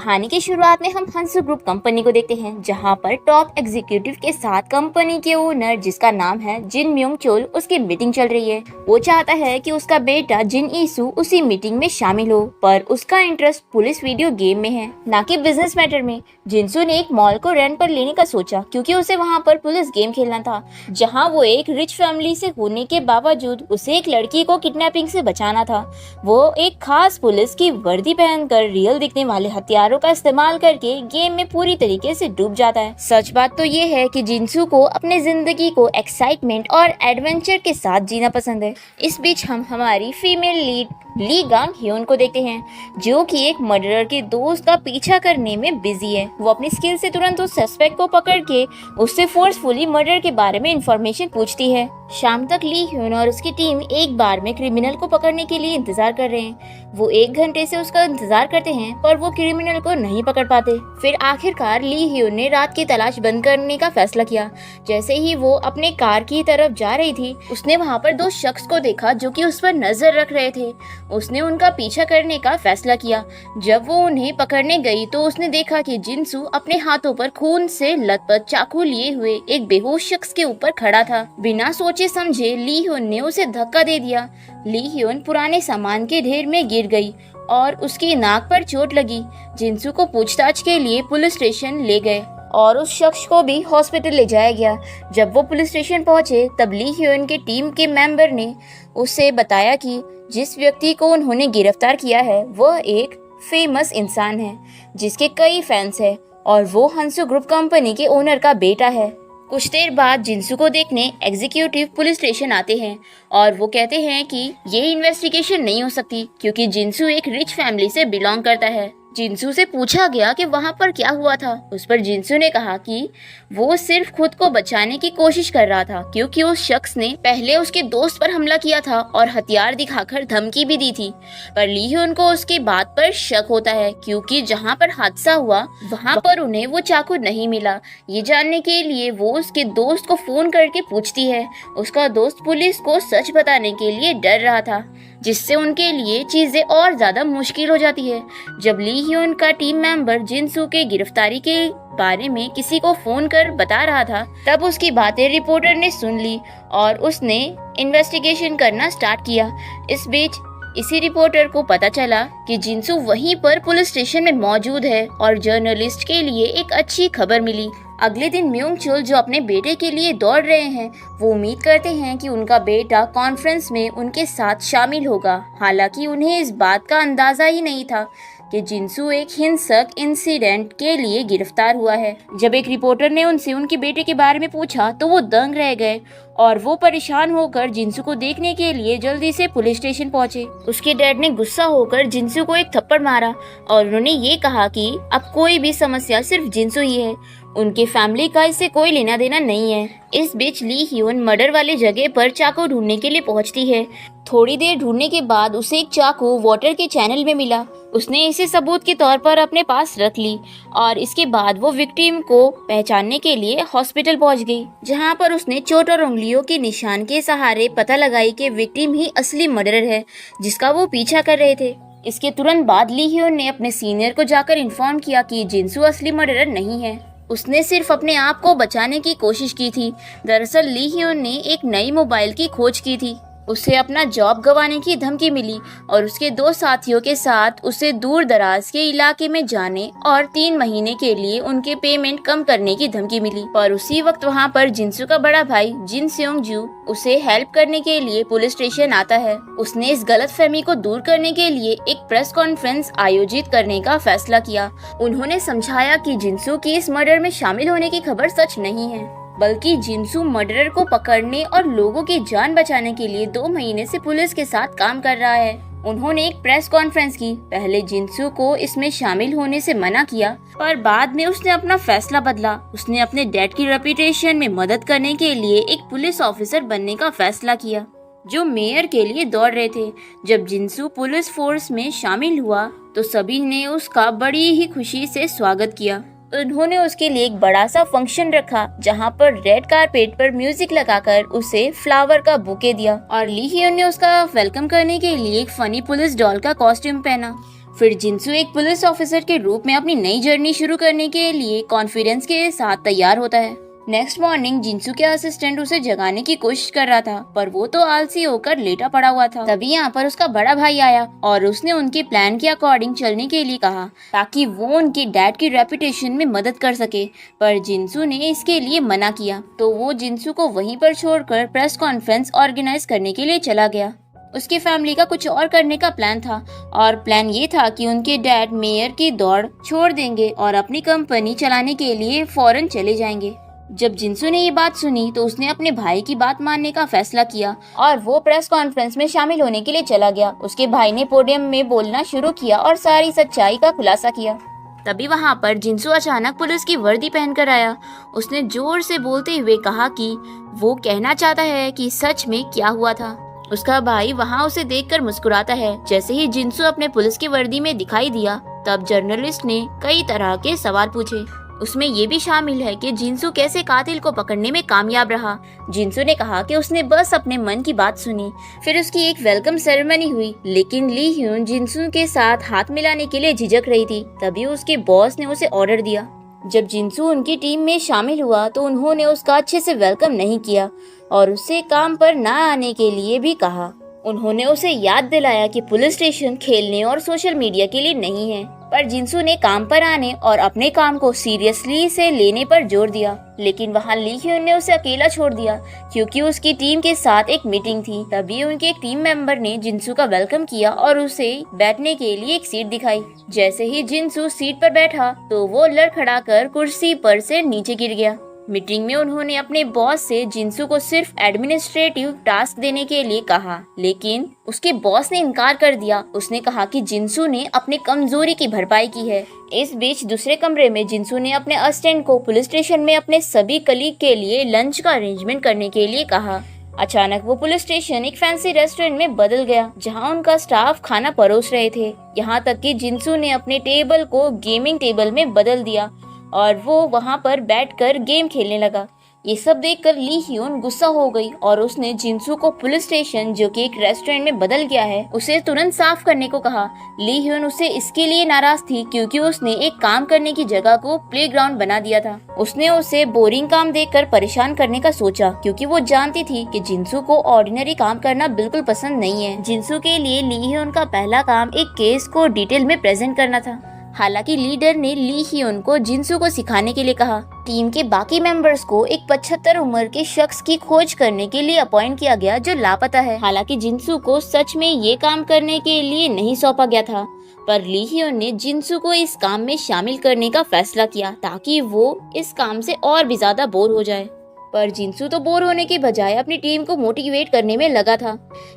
कहानी की शुरुआत में हम हंसू ग्रुप कंपनी को देखते हैं, जहां पर टॉप एग्जीक्यूटिव के साथ कंपनी के ओनर, जिसका नाम है जिन म्योंग चोल, उसकी मीटिंग चल रही है। वो चाहता है कि उसका बेटा जिन ईसू उसी मीटिंग में शामिल हो, पर उसका इंटरेस्ट पुलिस वीडियो गेम में है, ना कि बिजनेस मैटर में। जिनसू ने एक मॉल को रेंट पर लेने का सोचा, क्योंकि उसे वहां पर पुलिस गेम खेलना था, जहां वो एक रिच फैमिली से होने के बावजूद उसे एक लड़की को किडनैपिंग से बचाना था। वो एक खास पुलिस की वर्दी पहनकर रियल दिखने वाले हथियारों का इस्तेमाल करके गेम में पूरी तरीके से डूब जाता है। सच बात तो ये है कि जिनसू को अपने जिंदगी को एक्साइटमेंट और एडवेंचर के साथ जीना पसंद है। इस बीच हम हमारी फीमेल लीड ली गांग ह्योन को देखते हैं, जो कि एक मर्डरर के दोस्त का पीछा करने में बिजी है। वो अपनी स्किल से तुरंत उस सस्पेक्ट को पकड़ के उससे फोर्सफुली मर्डर के बारे में इंफॉर्मेशन पूछती है। शाम तक ली ह्योन और उसकी टीम एक बार में क्रिमिनल को पकड़ने के लिए इंतजार कर रहे हैं। वो 1 घंटे से उसका इंतजार करते हैं, पर वो क्रिमिनल को नहीं पकड़ पाते। फिर आखिरकार ली ह्योन ने रात की तलाश बंद करने का फैसला किया। जैसे ही वो अपने कार की तरफ जा रही थी, उसने वहाँ पर 2 शख्स को देखा जो कि उस पर नजर रख रहे थे। उसने उनका पीछा करने का फैसला किया। जब वो उन्हें पकड़ने गई तो उसने देखा कि जिनसू अपने हाथों पर खून से लथपथ चाकू लिए हुए एक बेहोश शख्स के ऊपर खड़ा था। बिना सोचे समझे ली ह्योन ने उसे धक्का दे दिया। ली ह्योन पुराने सामान के ढेर में गिर गई और उसकी नाक पर चोट लगी। जिनसू को पूछताछ के लिए पुलिस स्टेशन ले गए और उस शख्स को भी हॉस्पिटल ले जाया गया। जब वो पुलिस स्टेशन पहुंचे, तब ली ह्योन के टीम के मेंबर ने उसे बताया कि जिस व्यक्ति को उन्होंने गिरफ्तार किया है वह एक फेमस इंसान है, जिसके कई फैंस हैं, और वो हंसू ग्रुप कंपनी के ओनर का बेटा है। कुछ देर बाद जिनसू को देखने एग्जीक्यूटिव पुलिस स्टेशन आते हैं और वो कहते हैं कि ये इन्वेस्टिगेशन नहीं हो सकती, क्योंकि जिनसू एक रिच फैमिली से बिलोंग करता है। जिनसू से पूछा गया कि वहाँ पर क्या हुआ था। उस पर जिनसू ने कहा कि वो सिर्फ खुद को बचाने की कोशिश कर रहा था, क्योंकि उस शख्स ने पहले उसके दोस्त पर हमला किया था और हथियार दिखाकर धमकी भी दी थी। पर ली ह्योन को उसकी बात पर शक होता है, क्योंकि जहाँ पर हादसा हुआ वहाँ पर उन्हें वो चाकू नहीं मिला। ये जानने के लिए वो उसके दोस्त को फोन करके पूछती है। उसका दोस्त पुलिस को सच बताने के लिए डर रहा था, जिससे उनके लिए चीजें और ज्यादा मुश्किल हो जाती है। जब ली ह्योन का टीम मेंबर जिनसू के गिरफ्तारी के बारे में किसी को फोन कर बता रहा था, तब उसकी बातें रिपोर्टर ने सुन ली और उसने इन्वेस्टिगेशन करना स्टार्ट किया। इस बीच इसी रिपोर्टर को पता चला कि जिनसू वहीं पर पुलिस स्टेशन में मौजूद है और जर्नलिस्ट के लिए एक अच्छी खबर मिली। अगले दिन म्योंग चोल, जो अपने बेटे के लिए दौड़ रहे हैं, वो उम्मीद करते हैं कि उनका बेटा कॉन्फ्रेंस में उनके साथ शामिल होगा। हालांकि उन्हें इस बात का अंदाजा ही नहीं था कि जिनसू एक हिंसक इंसिडेंट के लिए गिरफ्तार हुआ है। जब एक रिपोर्टर ने उनसे उनके बेटे के बारे में पूछा तो वो दंग रह गए और वो परेशान होकर जिनसू को देखने के लिए जल्दी से पुलिस स्टेशन पहुंचे। उसके डैड ने गुस्सा होकर जिनसू को एक थप्पड़ मारा और उन्होंने ये कहा कि अब कोई भी समस्या सिर्फ जिनसू ही है, उनके फैमिली का इससे कोई लेना देना नहीं है। इस बीच ली ह्योन मर्डर वाले जगह पर चाकू ढूंढने के लिए पहुंचती है। थोड़ी देर ढूंढने के बाद उसे एक चाकू वाटर के चैनल में मिला। उसने इसे सबूत के तौर पर अपने पास रख ली और इसके बाद वो विक्टिम को पहचानने के लिए हॉस्पिटल पहुंच गई, जहां पर उसने चोट और उंगलियों के निशान के सहारे पता लगाई कि विक्टिम ही असली मर्डरर है, जिसका वो पीछा कर रहे थे। इसके तुरंत बाद ली ह्योन ने अपने सीनियर को जाकर इन्फॉर्म किया कि जिनसू असली मर्डरर नहीं है, उसने सिर्फ अपने आप को बचाने की कोशिश की थी। दरअसल ली ह्योन ने एक नई मोबाइल की खोज की थी। उसे अपना जॉब गंवाने की धमकी मिली और उसके 2 साथियों के साथ उसे दूर दराज के इलाके में जाने और 3 महीने के लिए उनके पेमेंट कम करने की धमकी मिली। पर उसी वक्त वहां पर जिनसू का बड़ा भाई जिन सेयोंग जू उसे हेल्प करने के लिए पुलिस स्टेशन आता है। उसने इस गलतफहमी को दूर करने के लिए एक प्रेस कॉन्फ्रेंस आयोजित करने का फैसला किया। उन्होंने समझाया कि जिनसू की इस मर्डर में शामिल होने की खबर सच नहीं है, बल्कि जिनसू मर्डरर को पकड़ने और लोगों की जान बचाने के लिए 2 महीने से पुलिस के साथ काम कर रहा है। उन्होंने एक प्रेस कॉन्फ्रेंस की। पहले जिनसू को इसमें शामिल होने से मना किया, पर बाद में उसने अपना फैसला बदला। उसने अपने डैड की रेपुटेशन में मदद करने के लिए एक पुलिस ऑफिसर बनने का फैसला किया, जो मेयर के लिए दौड़ रहे थे। जब जिनसू पुलिस फोर्स में शामिल हुआ तो सभी ने उसका बड़ी ही खुशी से स्वागत किया। उन्होंने उसके लिए एक बड़ा सा फंक्शन रखा, जहां पर रेड कारपेट पर म्यूजिक लगाकर उसे फ्लावर का बुके दिया और ली ह्योन ने उसका वेलकम करने के लिए एक फनी पुलिस डॉल का कॉस्ट्यूम पहना। फिर जिनसू एक पुलिस ऑफिसर के रूप में अपनी नई जर्नी शुरू करने के लिए कॉन्फिडेंस के साथ तैयार होता है। नेक्स्ट मॉर्निंग जिनसू के असिस्टेंट उसे जगाने की कोशिश कर रहा था, पर वो तो आलसी होकर लेटा पड़ा हुआ था। तभी यहाँ पर उसका बड़ा भाई आया और उसने उनके प्लान के अकॉर्डिंग चलने के लिए कहा ताकि वो उनके डैड की रेपुटेशन में मदद कर सके, पर जिनसू ने इसके लिए मना किया। तो वो जिनसू को वहीं पर छोड़कर प्रेस कॉन्फ्रेंस ऑर्गेनाइज करने के लिए चला गया। उसकी फैमिली का कुछ और करने का प्लान था और प्लान ये था कि उनके डैड मेयर की दौड़ छोड़ देंगे और अपनी कंपनी चलाने के लिए फॉरेन चले जाएंगे। जब जिनसू ने ये बात सुनी तो उसने अपने भाई की बात मानने का फैसला किया और वो प्रेस कॉन्फ्रेंस में शामिल होने के लिए चला गया। उसके भाई ने पोडियम में बोलना शुरू किया और सारी सच्चाई का खुलासा किया। तभी वहाँ पर जिनसू अचानक पुलिस की वर्दी पहनकर आया। उसने जोर से बोलते हुए कहा कि वो कहना चाहता है कि सच में क्या हुआ था। उसका भाई वहाँ उसे देखकर मुस्कुराता है। जैसे ही जिनसू अपने पुलिस की वर्दी में दिखाई दिया तब जर्नलिस्ट ने कई तरह के सवाल पूछे। उसमें ये भी शामिल है कि जिनसू कैसे कातिल को पकड़ने में कामयाब रहा। जिनसू ने कहा कि उसने बस अपने मन की बात सुनी। फिर उसकी एक वेलकम सेरेमनी हुई, लेकिन ली ह्यून जिनसू के साथ हाथ मिलाने के लिए झिझक रही थी। तभी उसके बॉस ने उसे ऑर्डर दिया। जब जिनसू उनकी टीम में शामिल हुआ तो उन्होंने उसका अच्छे से वेलकम नहीं किया और उससे काम पर न आने के लिए भी कहा। उन्होंने उसे याद दिलाया कि पुलिस स्टेशन खेलने और सोशल मीडिया के लिए नहीं है, पर जिनसू ने काम पर आने और अपने काम को सीरियसली से लेने पर जोर दिया। लेकिन वहाँ ली ह्यून ने उसे अकेला छोड़ दिया क्योंकि उसकी टीम के साथ एक मीटिंग थी। तभी उनके एक टीम मेंबर ने जिनसू का वेलकम किया और उसे बैठने के लिए एक सीट दिखाई। जैसे ही जिनसू सीट पर बैठा तो वो लड़खड़ाकर कुर्सी पर से नीचे गिर गया। मीटिंग में उन्होंने अपने बॉस से जिनसू को सिर्फ एडमिनिस्ट्रेटिव टास्क देने के लिए कहा, लेकिन उसके बॉस ने इनकार कर दिया। उसने कहा कि जिनसू ने अपनी कमजोरी की भरपाई की है। इस बीच दूसरे कमरे में जिनसू ने अपने असिस्टेंट को पुलिस स्टेशन में अपने सभी कलीग के लिए लंच का अरेंजमेंट करने के लिए कहा। अचानक वो पुलिस स्टेशन एक फैंसी रेस्टोरेंट में बदल गया जहां उनका स्टाफ खाना परोस रहे थे। यहाँ तक कि जिनसू ने अपने टेबल को गेमिंग टेबल में बदल दिया और वो वहाँ पर बैठकर गेम खेलने लगा। ये सब देखकर ली ह्यून गुस्सा हो गई और उसने जिनसू को पुलिस स्टेशन, जो कि एक रेस्टोरेंट में बदल गया है, उसे तुरंत साफ करने को कहा। ली ह्यून उससे इसके लिए नाराज थी क्योंकि उसने एक काम करने की जगह को प्लेग्राउंड बना दिया था। उसने उसे बोरिंग काम देखकर परेशान करने का सोचा क्योंकि वो जानती थी कि जिनसू को ऑर्डिनरी काम करना बिल्कुल पसंद नहीं है। जिनसू के लिए ली ह्यून का पहला काम एक केस को डिटेल में प्रेजेंट करना था। हालांकि लीडर ने ली ह्यून को जिनसू को सिखाने के लिए कहा। टीम के बाकी मेंबर्स को एक 75 उम्र के शख्स की खोज करने के लिए अपॉइंट किया गया जो लापता है। हालांकि जिनसू को सच में ये काम करने के लिए नहीं सौंपा गया था, पर ली ह्यून ने जिनसू को इस काम में शामिल करने का फैसला किया ताकि वो इस काम से और भी ज्यादा बोर हो जाए। पर जिनसू तो बोर होने के बजाय अपनी टीम को मोटिवेट करने में लगा था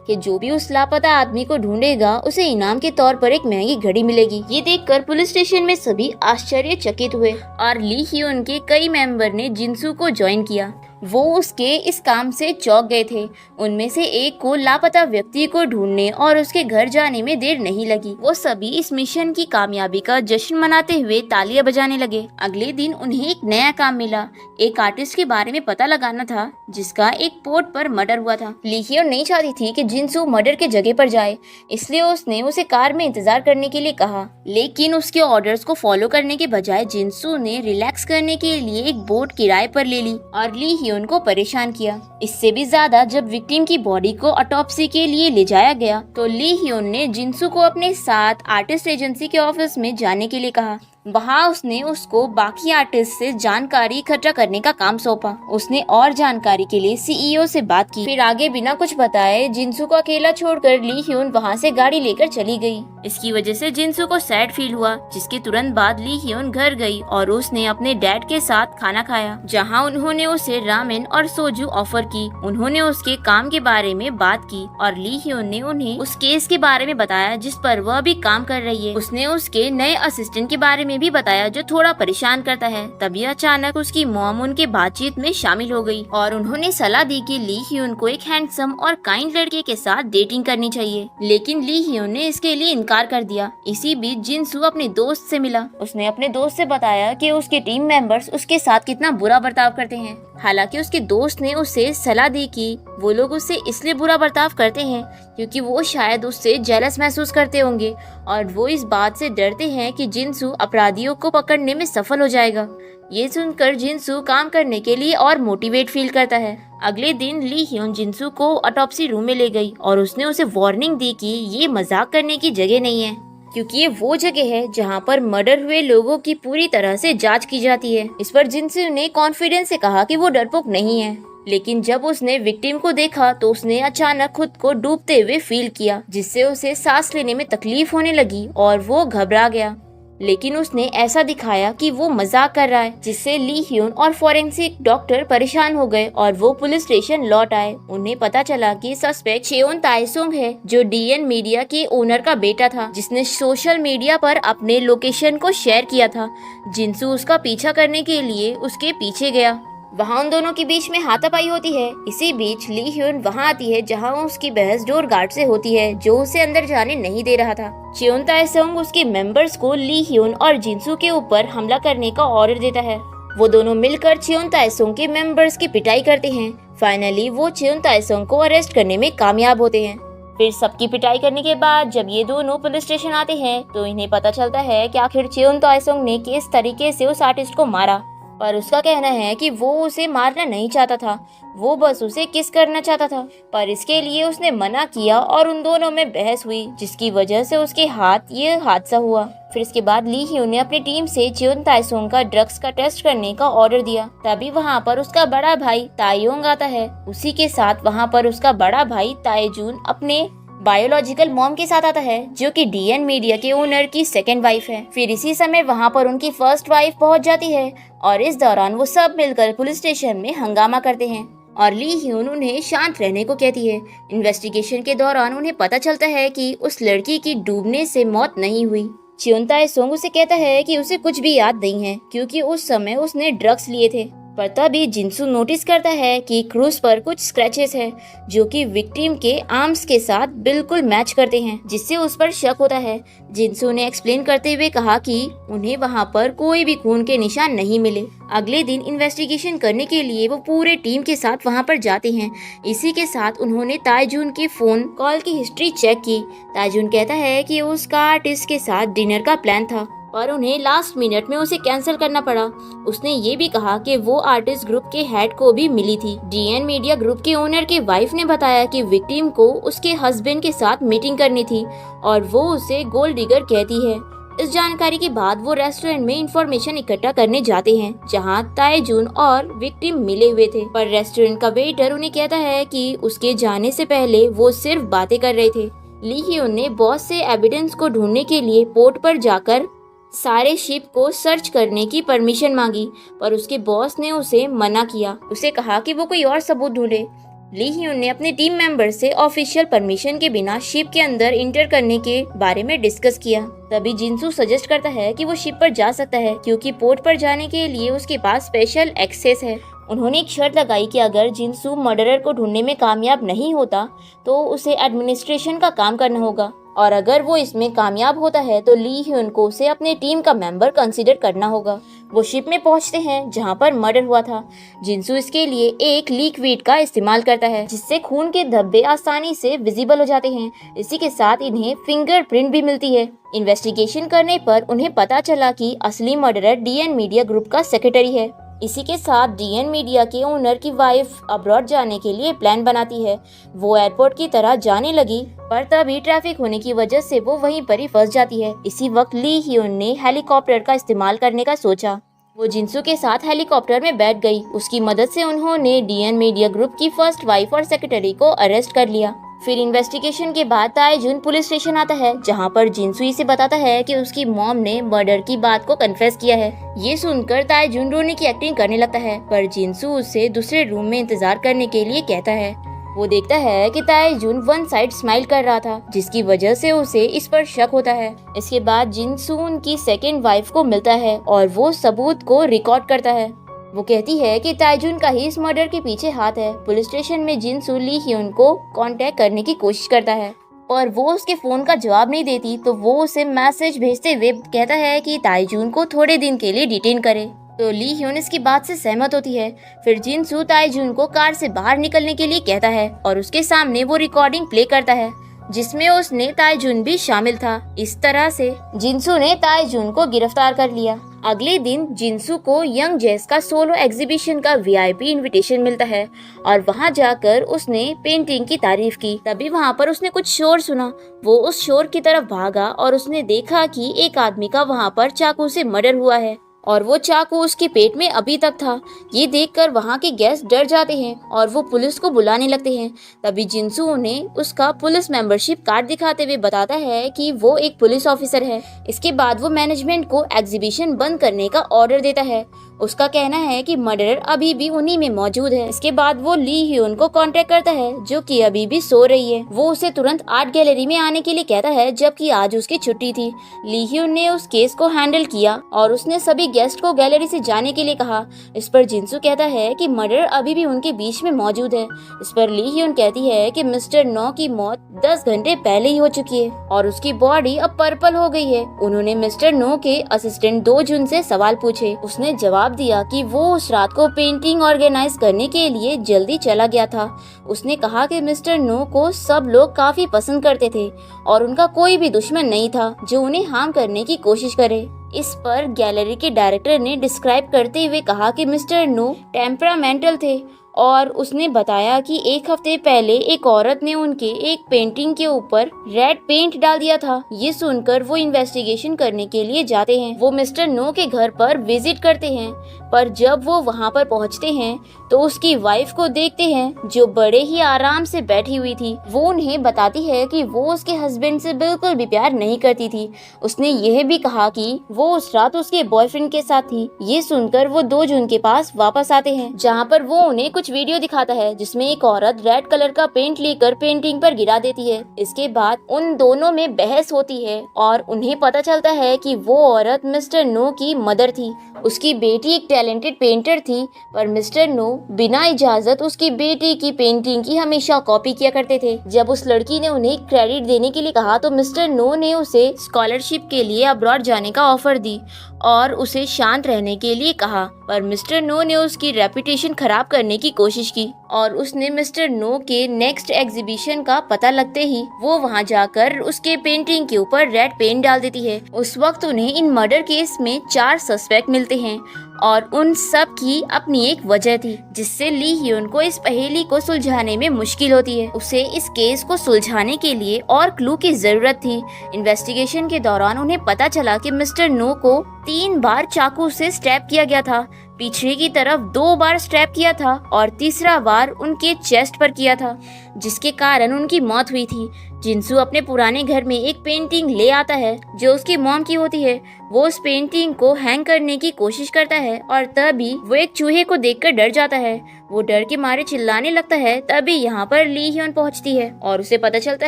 कि जो भी उस लापता आदमी को ढूंढेगा उसे इनाम के तौर पर एक महंगी घड़ी मिलेगी। ये देखकर पुलिस स्टेशन में सभी आश्चर्यचकित हुए और ली ह्यून के कई मेंबर ने जिनसू को ज्वाइन किया। वो उसके इस काम से चौंक गए थे। उनमें से एक को लापता व्यक्ति को ढूंढने और उसके घर जाने में देर नहीं लगी। वो सभी इस मिशन की कामयाबी का जश्न मनाते हुए तालियां बजाने लगे। अगले दिन उन्हें एक नया काम मिला। एक आर्टिस्ट के बारे में पता लगाना था जिसका एक पोर्ट पर मर्डर हुआ था। ली ह्यून नहीं चाहती थी कि जिनसू मर्डर के जगह पर जाए, इसलिए उसने उसे कार में इंतजार करने के लिए कहा। लेकिन उसके ऑर्डर्स को फॉलो करने के बजाय जिनसू ने रिलैक्स करने के लिए एक बोट किराए पर ले ली और ली ह्यून को परेशान किया। इससे भी ज्यादा जब विक्टिम की बॉडी को ऑटोप्सी के लिए ले जाया गया तो ली ह्यून ने जिनसू को अपने साथ आर्टिस्ट एजेंसी के ऑफिस में जाने के लिए कहा। वहाँ उसने उसको बाकी आर्टिस्ट से जानकारी इकट्ठा करने का काम सौंपा। उसने और जानकारी के लिए सीईओ से बात की। फिर आगे बिना कुछ बताए जिनसू को अकेला छोड़कर ली ह्यून वहाँ से गाड़ी लेकर चली गई। इसकी वजह से जिनसू को सैड फील हुआ, जिसके तुरंत बाद ली ह्यून घर गई और उसने अपने डैड के साथ खाना खाया, जहाँ उन्होंने उसे रामेन और सोजू ऑफर की। उन्होंने उसके काम के बारे में बात की और ली ह्यून ने उन्हें उस केस के बारे में बताया जिस पर वह भी काम कर रही है। उसने उसके नए असिस्टेंट के बारे में में भी बताया जो थोड़ा परेशान करता है। तभी अचानक उसकी मॉम उनके बातचीत में शामिल हो गई और उन्होंने सलाह दी कि ली ह्यून को एक हैंडसम और काइंड लड़के के साथ डेटिंग करनी चाहिए, लेकिन ली ह्यून ने इसके लिए इनकार कर दिया। इसी बीच जिनसू अपने दोस्त से मिला। उसने अपने दोस्त से बताया कि उसके टीम मेंबर्स उसके साथ कितना बुरा बर्ताव करते हैं। हालांकि उसके दोस्त ने उसे सलाह दी कि वो लोग उससे इसलिए बुरा बर्ताव करते हैं क्योंकि वो शायद उससे जेलस महसूस करते होंगे और वो इस बात से डरते हैं कि जिनसू अपराधियों को पकड़ने में सफल हो जाएगा। ये सुनकर जिनसू काम करने के लिए और मोटिवेट फील करता है। अगले दिन ली ह्यून जिनसू को ऑटोप्सी रूम में ले गई और उसने उसे वार्निंग दी कि ये मजाक करने की जगह नहीं है, क्योंकि ये वो जगह है जहाँ पर मर्डर हुए लोगों की पूरी तरह से जांच की जाती है। इस पर जिनसू ने कॉन्फिडेंस से कहा कि वो डरपोक नहीं है, लेकिन जब उसने विक्टिम को देखा तो उसने अचानक खुद को डूबते हुए फील किया, जिससे उसे सांस लेने में तकलीफ होने लगी और वो घबरा गया। लेकिन उसने ऐसा दिखाया कि वो मजाक कर रहा है, जिससे ली ह्यून और फोरेंसिक डॉक्टर परेशान हो गए और वो पुलिस स्टेशन लौट आए। उन्हें पता चला कि सस्पेक्ट चेओन ताएसुंग है, जो डीएन मीडिया के ओनर का बेटा था, जिसने सोशल मीडिया पर अपने लोकेशन को शेयर किया था। जिनसू उसका पीछा करने के लिए उसके पीछे गया। वहाँ उन दोनों के बीच में हाथापाई होती है। इसी बीच ली ह्यून वहाँ आती है जहाँ उसकी बहस डोर गार्ड से होती है, जो उसे अंदर जाने नहीं दे रहा था। चेओन ताएसुंग उसके मेंबर्स को ली ह्यून और जिनसू के ऊपर हमला करने का ऑर्डर देता है। वो दोनों मिलकर चेओन ताएसुंग के मेंबर्स की पिटाई करते हैं। फाइनली वो चेओन ताएसुंग को अरेस्ट करने में कामयाब होते हैं। फिर सबकी पिटाई करने के बाद जब ये दोनों पुलिस स्टेशन आते हैं तो इन्हें पता चलता है कि आखिर चेओन ताएसुंग ने किस तरीके से उस आर्टिस्ट को मारा। पर उसका कहना है कि वो उसे मारना नहीं चाहता था, वो बस उसे किस करना चाहता था। पर इसके लिए उसने मना किया और उन दोनों में बहस हुई, जिसकी वजह से उसके हाथ ये हादसा हुआ। फिर इसके बाद ली ह्यून ने अपनी टीम से चेओन ताएसुंग का ड्रग्स का टेस्ट करने का ऑर्डर दिया। तभी वहाँ पर उसका बड़ा भाई तायोंग आता है। उसी के साथ वहाँ पर उसका बड़ा भाई ताएजून अपने बायोलॉजिकल मॉम के साथ आता है, जो कि डीएन मीडिया के ओनर की सेकंड वाइफ है। फिर इसी समय वहाँ पर उनकी फर्स्ट वाइफ पहुँच जाती है और इस दौरान वो सब मिलकर पुलिस स्टेशन में हंगामा करते हैं और ली ह्यून उन्हें शांत रहने को कहती है। इन्वेस्टिगेशन के दौरान उन्हें पता चलता है कि उस लड़की की डूबने से मौत नहीं हुई। चेओन ताएसुंग उसे कहता है कि उसे कुछ भी याद नहीं है क्योंकि उस समय उसने ड्रग्स लिए थे। पर तभी जिनसू नोटिस करता है कि क्रूज पर कुछ स्क्रैचेस है, जो कि विक्टिम के आर्म्स के साथ बिल्कुल मैच करते हैं, जिससे उस पर शक होता है। जिनसू ने एक्सप्लेन करते हुए कहा कि उन्हें वहां पर कोई भी खून के निशान नहीं मिले। अगले दिन इन्वेस्टिगेशन करने के लिए वो पूरे टीम के साथ वहां पर जाते हैं। इसी के साथ उन्होंने ताएजून के फोन कॉल की हिस्ट्री चेक की। ताएजून कहता है कि उसका आर्टिस्ट के साथ डिनर का प्लान था और उन्हें लास्ट मिनट में उसे कैंसिल करना पड़ा। उसने ये भी कहा कि वो आर्टिस्ट ग्रुप के हेड को भी मिली थी। डीएन मीडिया ग्रुप के ओनर के वाइफ ने बताया कि विक्टिम को उसके हस्बैंड के साथ मीटिंग करनी थी और वो उसे गोल्ड डिगर कहती है। इस जानकारी के बाद वो रेस्टोरेंट में इंफॉर्मेशन इकट्ठा करने जाते हैं, जहां ताएजून और विक्टिम मिले हुए थे। पर रेस्टोरेंट का वेटर उन्हें कहता है कि उसके जाने से पहले वो सिर्फ बातें कर रहे थे। ली ह्यून ने बॉस से एविडेंस को ढूंढने के लिए पोर्ट पर जाकर सारे शिप को सर्च करने की परमिशन मांगी, पर उसके बॉस ने उसे मना किया। उसे कहा कि वो कोई और सबूत ढूंढे। ली ह्यून ने अपने टीम मेंबर से ऑफिशियल परमिशन के बिना शिप के अंदर इंटर करने के बारे में डिस्कस किया। तभी जिनसू सजेस्ट करता है कि वो शिप पर जा सकता है क्योंकि पोर्ट पर जाने के लिए उसके पास स्पेशल एक्सेस है। उन्होंने एक शर्त लगाई कि अगर जिनसू मर्डरर को ढूंढने में कामयाब नहीं होता तो उसे एडमिनिस्ट्रेशन का काम करना होगा, और अगर वो इसमें कामयाब होता है तो ली ह्यून को उसे अपने टीम का मेंबर कंसीडर करना होगा। वो शिप में पहुंचते हैं जहां पर मर्डर हुआ था। जिनसू इसके लिए एक लिक्विड का इस्तेमाल करता है, जिससे खून के धब्बे आसानी से विजिबल हो जाते हैं। इसी के साथ इन्हें फिंगरप्रिंट भी मिलती है। इन्वेस्टिगेशन करने पर उन्हें पता चला कि असली मर्डरर डीएन मीडिया ग्रुप का सेक्रेटरी है। इसी के साथ डीएन मीडिया के ओनर की वाइफ अब्रॉड जाने के लिए प्लान बनाती है। वो एयरपोर्ट की तरह जाने लगी, पर तभी ट्रैफिक होने की वजह से वो वहीं पर ही फंस जाती है। इसी वक्त ली ह्यून ने हेलीकॉप्टर का इस्तेमाल करने का सोचा। वो जिनसू के साथ हेलीकॉप्टर में बैठ गई। उसकी मदद से उन्होंने डीएन मीडिया ग्रुप की फर्स्ट वाइफ और सेक्रेटरी को अरेस्ट कर लिया। फिर इन्वेस्टिगेशन के बाद ताएजून पुलिस स्टेशन आता है, जहां पर जिनसू से बताता है कि उसकी मॉम ने मर्डर की बात को कन्फेस किया है। ये सुनकर ताएजून रोने की एक्टिंग करने लगता है, पर जिनसू उसे दूसरे रूम में इंतजार करने के लिए कहता है। वो देखता है कि ताएजुन वन साइड स्माइल कर रहा था, जिसकी वजह से उसे इस पर शक होता है। इसके बाद जिनसू उनकी सेकेंड वाइफ को मिलता है और वो सबूत को रिकॉर्ड करता है। वो कहती है कि ताएजुन का ही इस मर्डर के पीछे हाथ है। पुलिस स्टेशन में जिनसू ली ह्यून को कांटेक्ट करने की कोशिश करता है और वो उसके फोन का जवाब नहीं देती, तो वो उसे मैसेज भेजते हुए कहता है कि ताएजुन को थोड़े दिन के लिए डिटेन करे। तो ली ह्यून इसकी बात से सहमत होती है। फिर जिनसू ताएजुन को कार से बाहर निकलने के लिए कहता है और उसके सामने वो रिकॉर्डिंग प्ले करता है जिसमें उसने ताएजुन भी शामिल था। इस तरह से जिनसू ने ताएजुन को गिरफ्तार कर लिया। अगले दिन जिनसू को यंग जेस का सोलो एग्जीबिशन का वीआईपी इनविटेशन मिलता है और वहां जाकर उसने पेंटिंग की तारीफ की। तभी वहां पर उसने कुछ शोर सुना। वो उस शोर की तरफ भागा और उसने देखा कि एक आदमी का वहां पर चाकू से मर्डर हुआ है और वो चाकू उसके पेट में अभी तक था। ये देखकर वहाँ के गेस्ट डर जाते हैं और वो पुलिस को बुलाने लगते हैं। तभी जिनसू उन्हें उसका पुलिस मेंबरशिप कार्ड दिखाते हुए बताता है कि वो एक पुलिस ऑफिसर है। इसके बाद वो मैनेजमेंट को एग्जीबिशन बंद करने का ऑर्डर देता है। उसका कहना है कि मर्डरर अभी भी उन्हीं में मौजूद है। इसके बाद वो ली ह्यून को कांटेक्ट करता है जो कि अभी भी सो रही है। वो उसे तुरंत आर्ट गैलरी में आने के लिए कहता है जबकि आज उसकी छुट्टी थी। ली ह्यून ने उस केस को हैंडल किया और उसने सभी गेस्ट को गैलरी से जाने के लिए कहा। इस पर जिनसू कहता है कि मर्डरर अभी भी उनके बीच में मौजूद है। इस पर ली ह्यून कहती है कि मिस्टर नो की मौत 10 घंटे पहले ही हो चुकी है और उसकी बॉडी अब पर्पल हो गई है। उन्होंने मिस्टर नो के असिस्टेंट दो जून से सवाल पूछे। उसने जवाब दिया कि वो उस रात को पेंटिंग ऑर्गेनाइज करने के लिए जल्दी चला गया था। उसने कहा कि मिस्टर नो को सब लोग काफी पसंद करते थे और उनका कोई भी दुश्मन नहीं था जो उन्हें हार्म करने की कोशिश करे। इस पर गैलरी के डायरेक्टर ने डिस्क्राइब करते हुए कहा कि मिस्टर नो टेम्परामेंटल थे और उसने बताया कि एक हफ्ते पहले एक औरत ने उनके एक पेंटिंग के ऊपर रेड पेंट डाल दिया था। ये सुनकर वो इन्वेस्टिगेशन करने के लिए जाते हैं। वो मिस्टर नो के घर पर विजिट करते हैं, पर जब वो वहाँ पर पहुँचते हैं तो उसकी वाइफ को देखते हैं जो बड़े ही आराम से बैठी हुई थी। वो उन्हें बताती है कि वो उसके हस्बैंड से बिल्कुल भी प्यार नहीं करती थी। उसने यह भी कहा कि वो उस रात उसके बॉयफ्रेंड के साथ थी। ये सुनकर वो 2 जून के पास वापस आते हैं जहाँ पर वो उन्हें कुछ वीडियो दिखाता है जिसमें एक औरत रेड कलर का पेंट लेकर पेंटिंग पर गिरा देती है। इसके बाद उन दोनों में बहस होती है और उन्हें पता चलता है कि वो औरत मिस्टर नो की मदर थी। उसकी बेटी एक टैलेंटेड पेंटर थी, पर मिस्टर नो बिना इजाजत उसकी बेटी की पेंटिंग की हमेशा कॉपी किया करते थे। जब उस लड़की ने उन्हें क्रेडिट देने के लिए कहा तो मिस्टर नो ने उसे स्कॉलरशिप के लिए अब्रॉड जाने का ऑफर दी और उसे शांत रहने के लिए कहा, पर मिस्टर नो ने उसकी रेपुटेशन खराब करने की कोशिश की और उसने मिस्टर नो के नेक्स्ट एग्जीबिशन का पता लगते ही वो वहां जाकर उसके पेंटिंग के ऊपर रेड पेंट डाल देती है। उस वक्त उन्हें इन मर्डर केस में 4 सस्पेक्ट मिलते हैं और उन सब की अपनी एक वजह थी जिससे ली ह्यून को इस पहेली को सुलझाने में मुश्किल होती है। उसे इस केस को सुलझाने के लिए और क्लू की जरूरत थी। इन्वेस्टिगेशन के दौरान उन्हें पता चला कि मिस्टर नो को 3 बार चाकू से स्टैब किया गया था। पीछे की तरफ 2 बार स्टैब किया था और तीसरा बार उनके चेस्ट पर किया था, जिसके कारण उनकी मौत हुई थी। जिनसू अपने पुराने घर में एक पेंटिंग ले आता है जो उसकी मॉम की होती है। वो उस पेंटिंग को हैंग करने की कोशिश करता है और तभी वो एक चूहे को देखकर डर जाता है। वो डर के मारे चिल्लाने लगता है। तभी यहाँ पर ली ह्यून पहुँचती है और उसे पता चलता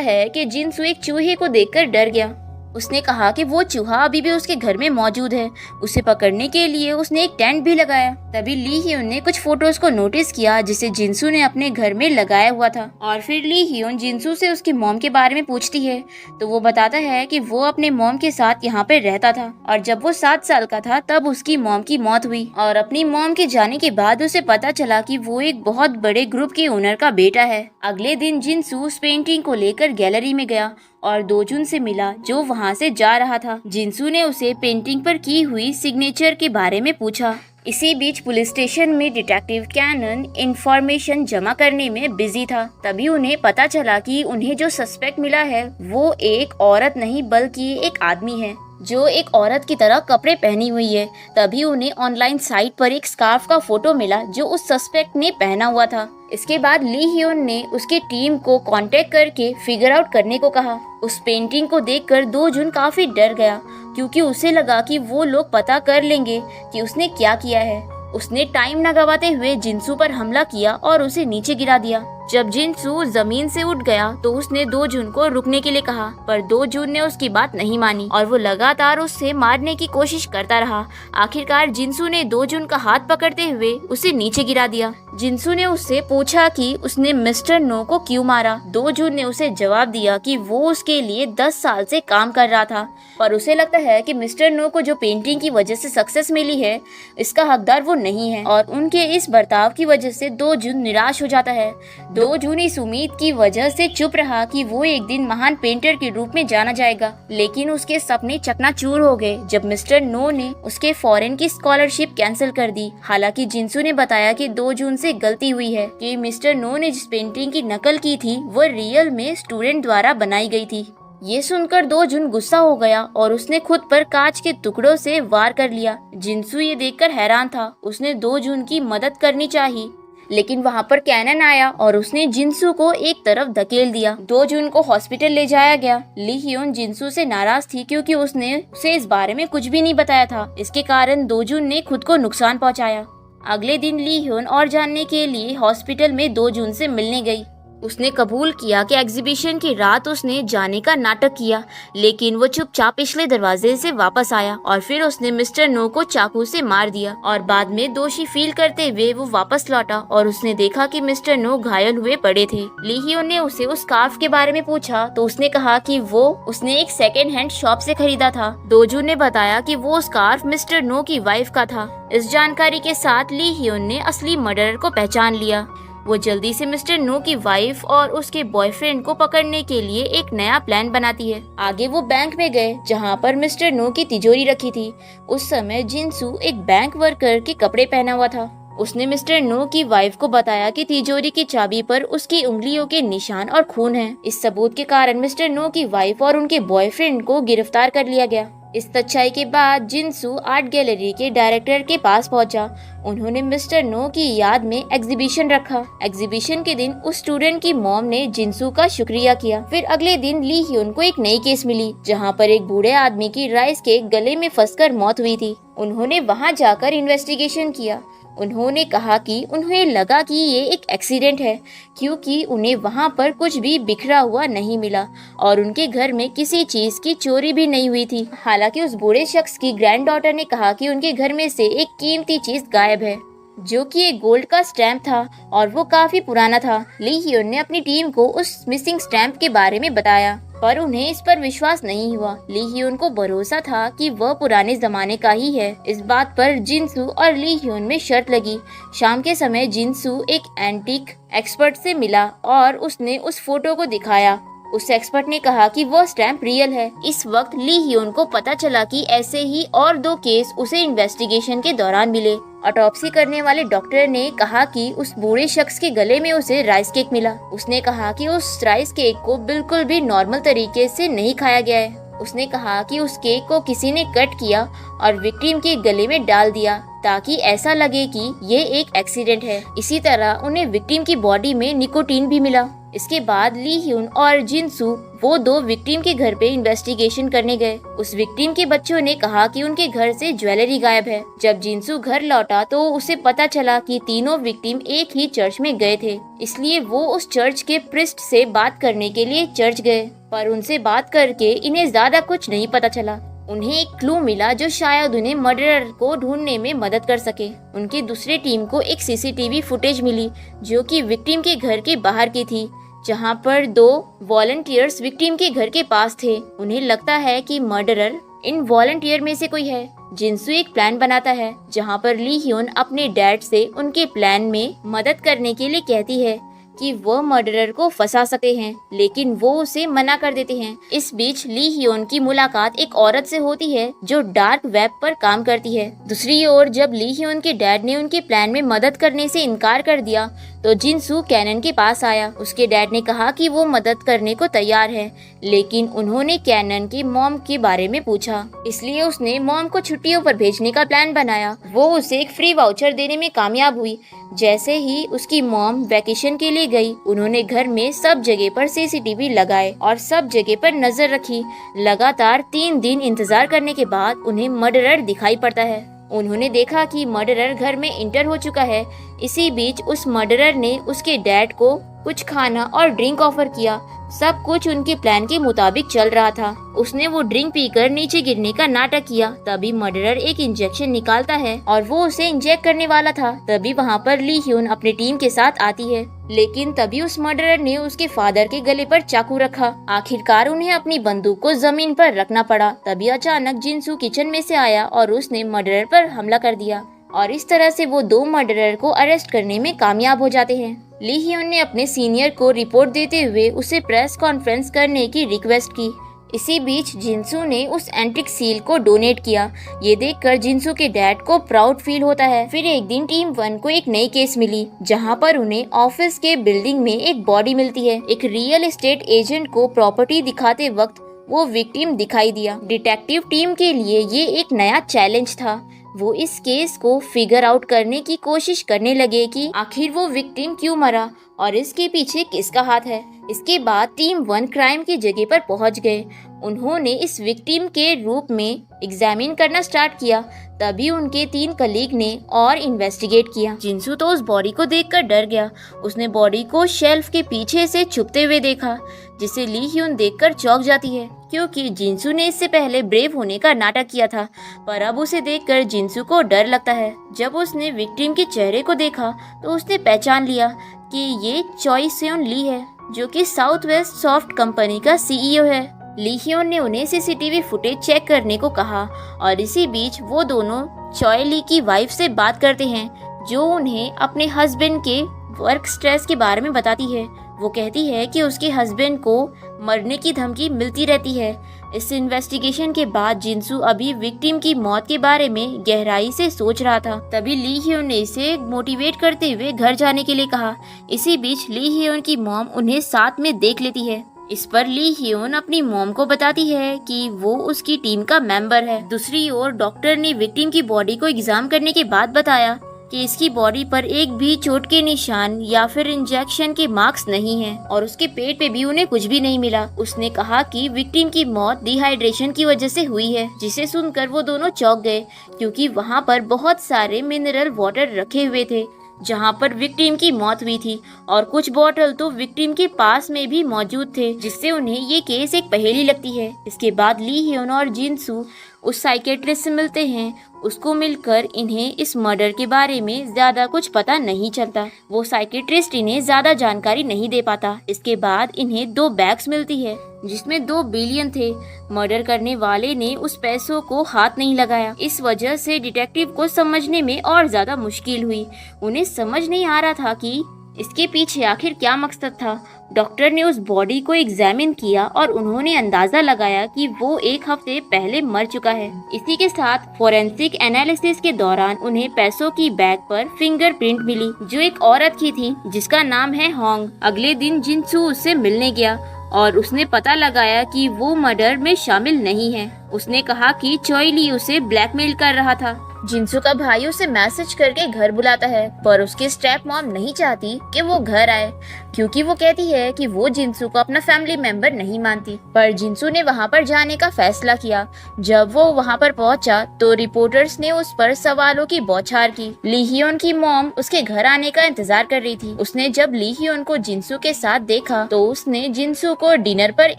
है कि जिनसू एक चूहे को देखकर डर गया। उसने कहा कि वो चूहा अभी भी उसके घर में मौजूद है। उसे पकड़ने के लिए उसने एक टेंट भी लगाया। तभी ली ह्यून ने कुछ फोटोज को नोटिस किया जिसे जिनसू ने अपने घर में लगाया हुआ था और फिर ली ह्यून जिनसू से उसकी मॉम के बारे में पूछती है तो वो बताता है कि वो अपने मॉम के साथ यहाँ पे रहता था और जब वो 7 साल का था तब उसकी मॉम की मौत हुई और अपनी मॉम के जाने के बाद उसे पता चला कि वो एक बहुत बड़े ग्रुप के ओनर का बेटा है। अगले दिन जिनसू उस पेंटिंग को लेकर गैलरी में गया और 2 जून से मिला जो वहाँ से जा रहा था। जिनसू ने उसे पेंटिंग पर की हुई सिग्नेचर के बारे में पूछा। इसी बीच पुलिस स्टेशन में डिटेक्टिव कैनन इंफॉर्मेशन जमा करने में बिजी था। तभी उन्हें पता चला कि उन्हें जो सस्पेक्ट मिला है वो एक औरत नहीं बल्कि एक आदमी है जो एक औरत की तरह कपड़े पहनी हुई है। तभी उन्हें ऑनलाइन साइट पर एक स्कार्फ का फोटो मिला जो उस सस्पेक्ट ने पहना हुआ था। इसके बाद ली ह्यून ने उसकी टीम को कांटेक्ट करके फिगर आउट करने को कहा। उस पेंटिंग को देखकर 2 जून काफी डर गया क्योंकि उसे लगा कि वो लोग पता कर लेंगे कि उसने क्या किया है। उसने टाइम न गवाते हुए जिनसू पर हमला किया और उसे नीचे गिरा दिया। जब जिनसू जमीन से उठ गया तो उसने दो जून को रुकने के लिए कहा, पर दो जून ने उसकी बात नहीं मानी और वो लगातार उससे मारने की कोशिश करता रहा। आखिरकार जिनसू ने दो जून का हाथ पकड़ते हुए उसे नीचे गिरा दिया। जिनसू ने उससे पूछा कि उसने मिस्टर नो को क्यों मारा। दो जून ने उसे जवाब दिया कि वो उसके लिए 10 साल से काम कर रहा था, पर उसे लगता है कि मिस्टर नो को जो पेंटिंग की वजह से सक्सेस मिली है, इसका हकदार वो नहीं है और उनके इस बर्ताव की वजह से दो जून निराश हो जाता है। दो जून इस उम्मीद की वजह से चुप रहा कि वो एक दिन महान पेंटर के रूप में जाना जाएगा, लेकिन उसके सपने चकनाचूर हो गए जब मिस्टर नो ने उसके फॉरेन की स्कॉलरशिप कैंसिल कर दी। हालांकि जिनसू ने बताया कि दो जून से गलती हुई है कि मिस्टर नो ने जिस पेंटिंग की नकल की थी वो रियल में स्टूडेंट द्वारा बनाई गई थी। ये सुनकर दो जून गुस्सा हो गया और उसने खुद पर कांच के टुकड़ों से वार कर लिया। जिनसू ये देखकर हैरान था। उसने दो जून की मदद करनी चाहिए, लेकिन वहाँ पर कैनन आया और उसने जिनसू को एक तरफ धकेल दिया। दो जून को हॉस्पिटल ले जाया गया। ली ह्योन जिनसू से नाराज थी क्योंकि उसने उसे इस बारे में कुछ भी नहीं बताया था। इसके कारण दो जून ने खुद को नुकसान पहुँचाया। अगले दिन ली ह्योन और जानने के लिए हॉस्पिटल में दो जून से मिलने गई। उसने कबूल किया कि एग्जीबिशन की रात उसने जाने का नाटक किया, लेकिन वो चुपचाप पिछले दरवाजे से वापस आया और फिर उसने मिस्टर नो को चाकू से मार दिया और बाद में दोषी फील करते हुए वो वापस लौटा और उसने देखा कि मिस्टर नो घायल हुए पड़े थे। ली ह्योन ने उसे उस स्कार्फ के बारे में पूछा तो उसने कहा कि वो उसने एक सेकेंड हैंड शॉप से खरीदा था। दो जून ने बताया कि वो स्कार्फ मिस्टर नो की वाइफ का था। इस जानकारी के साथ ली ह्योन ने असली मर्डरर को पहचान लिया। वो जल्दी से मिस्टर नो की वाइफ और उसके बॉयफ्रेंड को पकड़ने के लिए एक नया प्लान बनाती है। आगे वो बैंक में गए जहां पर मिस्टर नो की तिजोरी रखी थी। उस समय जिनसू एक बैंक वर्कर के कपड़े पहना हुआ था। उसने मिस्टर नो की वाइफ को बताया कि तिजोरी की चाबी पर उसकी उंगलियों के निशान और खून है। इस सबूत के कारण मिस्टर नो की वाइफ और उनके बॉयफ्रेंड को गिरफ्तार कर लिया गया। इस सच्चाई के बाद जिनसू आर्ट गैलरी के डायरेक्टर के पास पहुंचा। उन्होंने मिस्टर नो की याद में एग्जीबिशन रखा। एग्जीबिशन के दिन उस स्टूडेंट की मॉम ने जिनसू का शुक्रिया किया। फिर अगले दिन ली ह्योन को एक नई केस मिली जहां पर एक बूढ़े आदमी की राइस के गले में फंसकर मौत हुई थी। उन्होंने वहां जाकर इन्वेस्टिगेशन किया। उन्होंने कहा कि उन्हें लगा कि ये एक एक्सीडेंट है क्योंकि उन्हें वहां पर कुछ भी बिखरा हुआ नहीं मिला और उनके घर में किसी चीज की चोरी भी नहीं हुई थी। हालांकि उस बूढ़े शख्स की ग्रैंडडॉटर ने कहा कि उनके घर में से एक कीमती चीज गायब है, जो कि एक गोल्ड का स्टैम्प था और वो काफी पुराना था। ली ह्योन ने अपनी टीम को उस मिसिंग स्टैम्प के बारे में बताया, पर उन्हें इस पर विश्वास नहीं हुआ। ली ह्योन को भरोसा था कि वह पुराने जमाने का ही है। इस बात पर जिनसू और ली ह्योन में शर्त लगी। शाम के समय जिनसू एक एंटीक एक्सपर्ट से मिला और उसने उस फोटो को दिखाया। उस एक्सपर्ट ने कहा कि वह स्टैम्प रियल है। इस वक्त ली ह्योन को पता चला कि ऐसे ही और दो केस उसे इन्वेस्टिगेशन के दौरान मिले। ऑटोप्सी करने वाले डॉक्टर ने कहा कि उस बूढ़े शख्स के गले में उसे राइस केक मिला। उसने कहा कि उस राइस केक को बिल्कुल भी नॉर्मल तरीके से नहीं खाया गया है। उसने कहा कि उस केक को किसी ने कट किया और विक्टिम के गले में डाल दिया ताकि ऐसा लगे कि ये एक एक्सीडेंट है। इसी तरह उन्हें विक्टिम की बॉडी में निकोटीन भी मिला। इसके बाद ली ह्योन और जिनसू वो दो विक्टिम के घर पे इन्वेस्टिगेशन करने गए। उस विक्टिम के बच्चों ने कहा कि उनके घर से ज्वेलरी गायब है। जब जिनसू घर लौटा तो उसे पता चला कि तीनों विक्टिम एक ही चर्च में गए थे, इसलिए वो उस चर्च के प्रिस्ट से बात करने के लिए चर्च गए, पर उनसे बात करके इन्हें ज्यादा कुछ नहीं पता चला। उन्हें एक क्लू मिला जो शायद उन्हें मर्डरर को ढूंढने में मदद कर सके। उनकी दूसरी टीम को एक सीसीटीवी फुटेज मिली जो कि विक्टिम के घर के बाहर की थी, जहां पर दो वॉलंटियर्स विक्टिम के घर के पास थे। उन्हें लगता है कि मर्डरर इन वॉलंटियर में से कोई है। जिनसू एक प्लान बनाता है जहां पर ली ह्योन अपने डैड से उनके प्लान में मदद करने के लिए कहती है कि वो मर्डरर को फंसा सकते हैं, लेकिन वो उसे मना कर देते हैं। इस बीच ली ह्योन की मुलाकात एक औरत से होती है जो डार्क वेब पर काम करती है। दूसरी ओर जब ली ह्योन के डैड ने उनके प्लान में मदद करने से इनकार कर दिया तो जिनसू कैनन के पास आया। उसके डैड ने कहा कि वो मदद करने को तैयार है, लेकिन उन्होंने कैनन की मॉम के बारे में पूछा, इसलिए उसने मॉम को छुट्टियों पर भेजने का प्लान बनाया। वो उसे एक फ्री वाउचर देने में कामयाब हुई। जैसे ही उसकी मॉम वैकेशन के लिए गई, उन्होंने घर में सब जगह पर सीसीटीवी लगाए और सब जगह पर नजर रखी। लगातार 3 दिन इंतजार करने के बाद उन्हें मर्डरर दिखाई पड़ता है। उन्होंने देखा कि मर्डरर घर में इंटर हो चुका है, इसी बीच उस मर्डरर ने उसके डैड को कुछ खाना और ड्रिंक ऑफर किया। सब कुछ उनके प्लान के मुताबिक चल रहा था। उसने वो ड्रिंक पीकर नीचे गिरने का नाटक किया। तभी मर्डरर एक इंजेक्शन निकालता है और वो उसे इंजेक्ट करने वाला था। तभी वहाँ पर ली ह्यून अपनी टीम के साथ आती है, लेकिन तभी उस मर्डरर ने उसके फादर के गले पर चाकू रखा। आखिरकार उन्हें अपनी बंदूक को जमीन पर रखना पड़ा। तभी अचानक जिनसू किचन में से आया और उसने मर्डरर पर हमला कर दिया और इस तरह से वो 2 मर्डरर को अरेस्ट करने में कामयाब हो जाते हैं। ली ह्यून ने अपने सीनियर को रिपोर्ट देते हुए उसे प्रेस कॉन्फ्रेंस करने की रिक्वेस्ट की। इसी बीच जिनसू ने उस एंटिक सील को डोनेट किया। ये देखकर जिनसू के डैड को प्राउड फील होता है। फिर एक दिन टीम 1 को एक नई केस मिली, जहां पर उन्हें ऑफिस के बिल्डिंग में एक बॉडी मिलती है। एक रियल एस्टेट एजेंट को प्रॉपर्टी दिखाते वक्त वो विक्टिम दिखाई दिया। डिटेक्टिव टीम के लिए ये एक नया चैलेंज था। वो इस केस को फिगर आउट करने की कोशिश करने लगे कि आखिर वो विक्टिम क्यों मरा और इसके पीछे किसका हाथ है। इसके बाद टीम 1 क्राइम की जगह पर पहुंच गए। उन्होंने इस विक्टिम के रूप में एग्जामिन करना स्टार्ट किया। तभी उनके 3 कलीग ने और इन्वेस्टिगेट किया। जिनसू तो उस बॉडी को देखकर डर गया। उसने बॉडी को शेल्फ के पीछे से छुपते हुए देखा, जिसे ली ह्यून देखकर चौंक जाती है, क्योंकि जिनसू ने इससे पहले ब्रेव होने का नाटक किया था। पर अब उसे देखकर जिनसू को डर लगता है। जब उसने विक्टिम के चेहरे को देखा तो उसने पहचान लिया कि ये चॉय सेओन ली है, जो कि साउथ वेस्ट सॉफ्ट कंपनी का सीईओ है। ली ह्यून ने उन्हें सीसीटीवी फुटेज चेक करने को कहा और इसी बीच वो दोनों चॉय ली की वाइफ से बात करते हैं, जो उन्हें अपने हस्बैंड के वर्क स्ट्रेस के बारे में बताती है। वो कहती है कि उसके हस्बैंड को मरने की धमकी मिलती रहती है। इस इन्वेस्टिगेशन के बाद जिनसू अभी विक्टिम की मौत के बारे में गहराई से सोच रहा था। तभी ली ह्यून ने इसे मोटिवेट करते हुए घर जाने के लिए कहा। इसी बीच ली ह्यून की मॉम उन्हें साथ में देख लेती है। इस पर ली ह्यून अपनी मॉम को बताती है कि वो उसकी टीम का मेंबर है। दूसरी ओर डॉक्टर ने विक्टिम की बॉडी को एग्जाम करने के बाद बताया कि इसकी बॉडी पर एक भी चोट के निशान या फिर इंजेक्शन के मार्क्स नहीं हैं और उसके पेट पे भी उन्हें कुछ भी नहीं मिला। उसने कहा कि विक्टिम की मौत डिहाइड्रेशन की वजह से हुई है, जिसे सुनकर वो दोनों चौंक गए, क्योंकि वहाँ पर बहुत सारे मिनरल वाटर रखे हुए थे जहाँ पर विक्टिम की मौत हुई थी, और कुछ बॉटल तो विक्टिम के पास में भी मौजूद थे, जिससे उन्हें ये केस एक पहेली लगती है। इसके बाद ली ह्यून और जिनसू उस साइकेट्रिस्ट से मिलते हैं। उसको मिलकर इन्हें इस मर्डर के बारे में ज्यादा कुछ पता नहीं चलता। वो साइकेट्रिस्ट इन्हें ज्यादा जानकारी नहीं दे पाता। इसके बाद इन्हें 2 बैग्स मिलती है जिसमें 2 बिलियन थे। मर्डर करने वाले ने उस पैसों को हाथ नहीं लगाया। इस वजह से डिटेक्टिव को समझने में और ज्यादा मुश्किल हुई। उन्हें समझ नहीं आ रहा था कि इसके पीछे आखिर क्या मकसद था। डॉक्टर ने उस बॉडी को एग्जामिन किया और उन्होंने अंदाजा लगाया कि वो 1 हफ्ते पहले मर चुका है। इसी के साथ फोरेंसिक एनालिसिस के दौरान उन्हें पैसों की बैग पर फिंगरप्रिंट मिली, जो एक औरत की थी जिसका नाम है होंग। अगले दिन जिनसू उससे मिलने गया और उसने पता लगाया कि वो मर्डर में शामिल नहीं है। उसने कहा कि चॉय ली उसे ब्लैकमेल कर रहा था। जिनसू का भाई उसे मैसेज करके घर बुलाता है, पर उसकी स्टेप मॉम नहीं चाहती कि वो घर आए, क्योंकि वो कहती है कि वो जिनसू को अपना फैमिली मेंबर नहीं मानती। पर जिनसू ने वहाँ पर जाने का फैसला किया। जब वो वहाँ पर पहुँचा तो रिपोर्टर्स ने उस पर सवालों की बौछार की। ली ह्यून की मॉम उसके घर आने का इंतजार कर रही थी। उसने जब ली ह्यून को जिनसू के साथ देखा तो उसने जिनसू को डिनर पर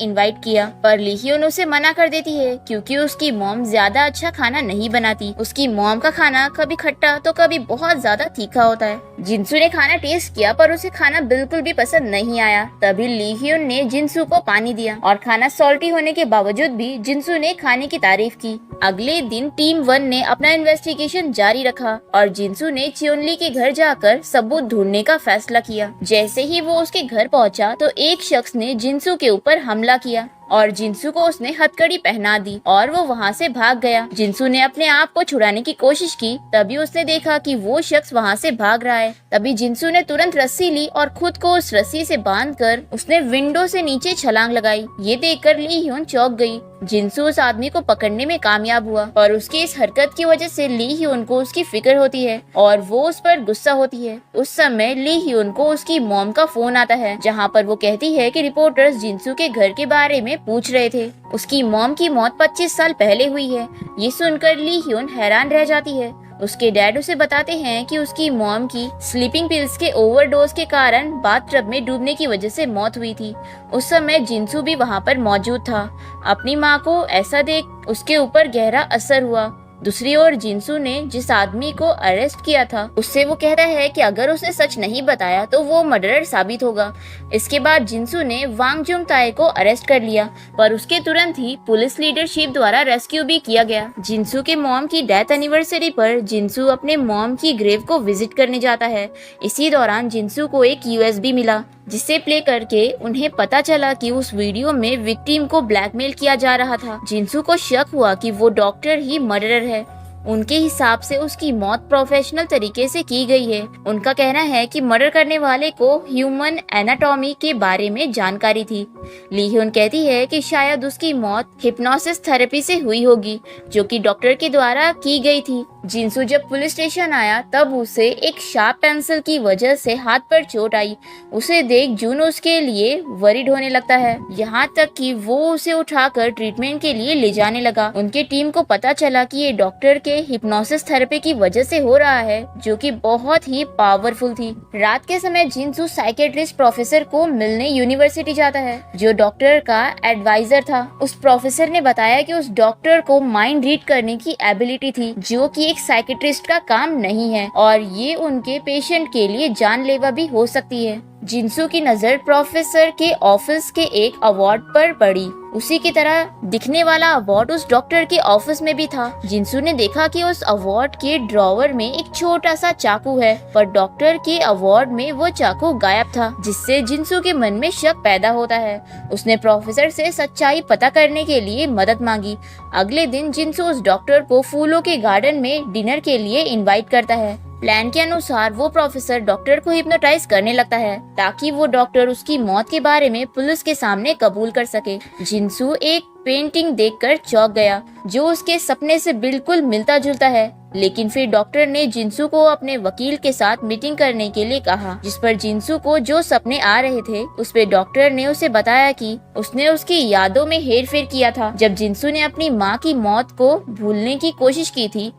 इन्वाइट किया, पर ली ह्यून उसे मना कर देती है, क्योंकि उसकी मॉम ज्यादा अच्छा खाना नहीं बनाती। उसकी मॉम का खाना कभी खट्टा तो कभी बहुत ज्यादा तीखा होता है। जिनसू ने खाना टेस्ट किया, पर उसे खाना बिल्कुल भी पसंद नहीं आया। तभी ली ह्यून ने जिनसू को पानी दिया और खाना सॉल्टी होने के बावजूद भी जिनसू ने खाने की तारीफ की। अगले दिन टीम 1 ने अपना इन्वेस्टिगेशन जारी रखा और जिनसू ने चियोनली के घर जाकर सबूत ढूंढने का फैसला किया। जैसे ही वो उसके घर पहुंचा तो एक शख्स ने जिनसू के ऊपर हमला किया और जिनसू को उसने हथकड़ी पहना दी और वो वहाँ से भाग गया। जिनसू ने अपने आप को छुड़ाने की कोशिश की, तभी उसने देखा कि वो शख्स वहाँ से भाग रहा है। तभी जिनसू ने तुरंत रस्सी ली और खुद को उस रस्सी से बांधकर उसने विंडो से नीचे छलांग लगाई। ये देखकर ली ह्यून चौंक गई। जिनसू उस आदमी को पकड़ने में कामयाब हुआ और उसकी इस हरकत की वजह से ली ह्यून को उसकी फिक्र होती है और वो उस पर गुस्सा होती है। उस समय ली ह्यून को उसकी मॉम का फोन आता है, जहाँ पर वो कहती है कि रिपोर्टर्स जिनसू के घर के बारे में पूछ रहे थे। उसकी मॉम की मौत 25 साल पहले हुई है। ये सुनकर ली ह्यून हैरान रह जाती है। उसके डैड उसे बताते हैं कि उसकी मॉम की स्लीपिंग पिल्स के ओवरडोज के कारण बाथटब में डूबने की वजह से मौत हुई थी। उस समय जिनसू भी वहाँ पर मौजूद था। अपनी माँ को ऐसा देख उसके ऊपर गहरा असर हुआ। दूसरी ओर जिनसू ने जिस आदमी को अरेस्ट किया था उससे वो कहता है कि अगर उसने सच नहीं बताया तो वो मर्डरर साबित होगा। इसके बाद जिनसू ने वांग जुंग ताए को अरेस्ट कर लिया, पर उसके तुरंत ही पुलिस लीडरशिप द्वारा रेस्क्यू भी किया गया। जिनसू के मॉम की डेथ एनिवर्सरी पर जिनसू अपने मॉम की ग्रेव को विजिट करने जाता है। इसी दौरान जिनसू को एक यूएसबी मिला, जिसे प्ले करके उन्हें पता चला कि उस वीडियो में विक्टिम को ब्लैकमेल किया जा रहा था। जिनसू को शक हुआ कि वो डॉक्टर ही मर्डरर है। उनके हिसाब से उसकी मौत प्रोफेशनल तरीके से की गई है। उनका कहना है कि मर्डर करने वाले को ह्यूमन एनाटॉमी के बारे में जानकारी थी। ली ह्यून कहती है कि शायद उसकी मौत हिप्नोसिस थेरेपी से हुई होगी, जो कि डॉक्टर के द्वारा की गई थी। जिनसू जब पुलिस स्टेशन आया तब उसे एक शार्प पेंसिल की वजह से हाथ पर चोट आई। उसे देख जून उसके लिए वरीड होने लगता है, यहाँ तक कि वो उसे उठाकर ट्रीटमेंट के लिए ले जाने लगा। उनके टीम को पता चला कि ये डॉक्टर के हिप्नोसिस थेरेपी की वजह से हो रहा है, जो कि बहुत ही पावरफुल थी। रात के समय जिनसू साइकेट्रिस्ट प्रोफेसर को मिलने यूनिवर्सिटी जाता है, जो डॉक्टर का एडवाइजर था। उस प्रोफेसर ने बताया कि उस डॉक्टर को माइंड रीड करने की एबिलिटी थी, जो कि एक साइकेट्रिस्ट का काम नहीं है और ये उनके पेशेंट के लिए जानलेवा भी हो सकती है। जिनसू की नजर प्रोफेसर के ऑफिस के एक अवार्ड पर पड़ी। उसी की तरह दिखने वाला अवार्ड उस डॉक्टर के ऑफिस में भी था। जिनसू ने देखा कि उस अवार्ड के ड्रॉवर में एक छोटा सा चाकू है, पर डॉक्टर के अवार्ड में वो चाकू गायब था, जिससे जिनसू के मन में शक पैदा होता है। उसने प्रोफेसर से सच्चाई पता करने के लिए मदद मांगी। अगले दिन जिनसू उस डॉक्टर को फूलों के गार्डन में डिनर के लिए इनवाइट करता है। प्लान के अनुसार वो प्रोफेसर डॉक्टर को हिप्नोटाइज करने लगता है, ताकि वो डॉक्टर उसकी मौत के बारे में पुलिस के सामने कबूल कर सके। जिनसू एक पेंटिंग देखकर चौंक गया, जो उसके सपने से बिल्कुल मिलता जुलता है। लेकिन फिर डॉक्टर ने जिनसू को अपने वकील के साथ मीटिंग करने के लिए कहा, जिस पर जिनसू को जो सपने आ रहे थे उस पे डॉक्टर ने उसे बताया कि उसने उसकी यादों में हेरफेर किया था। जब जिनसू ने अपनी माँ की मौत को भूलने की कोशिश की थी,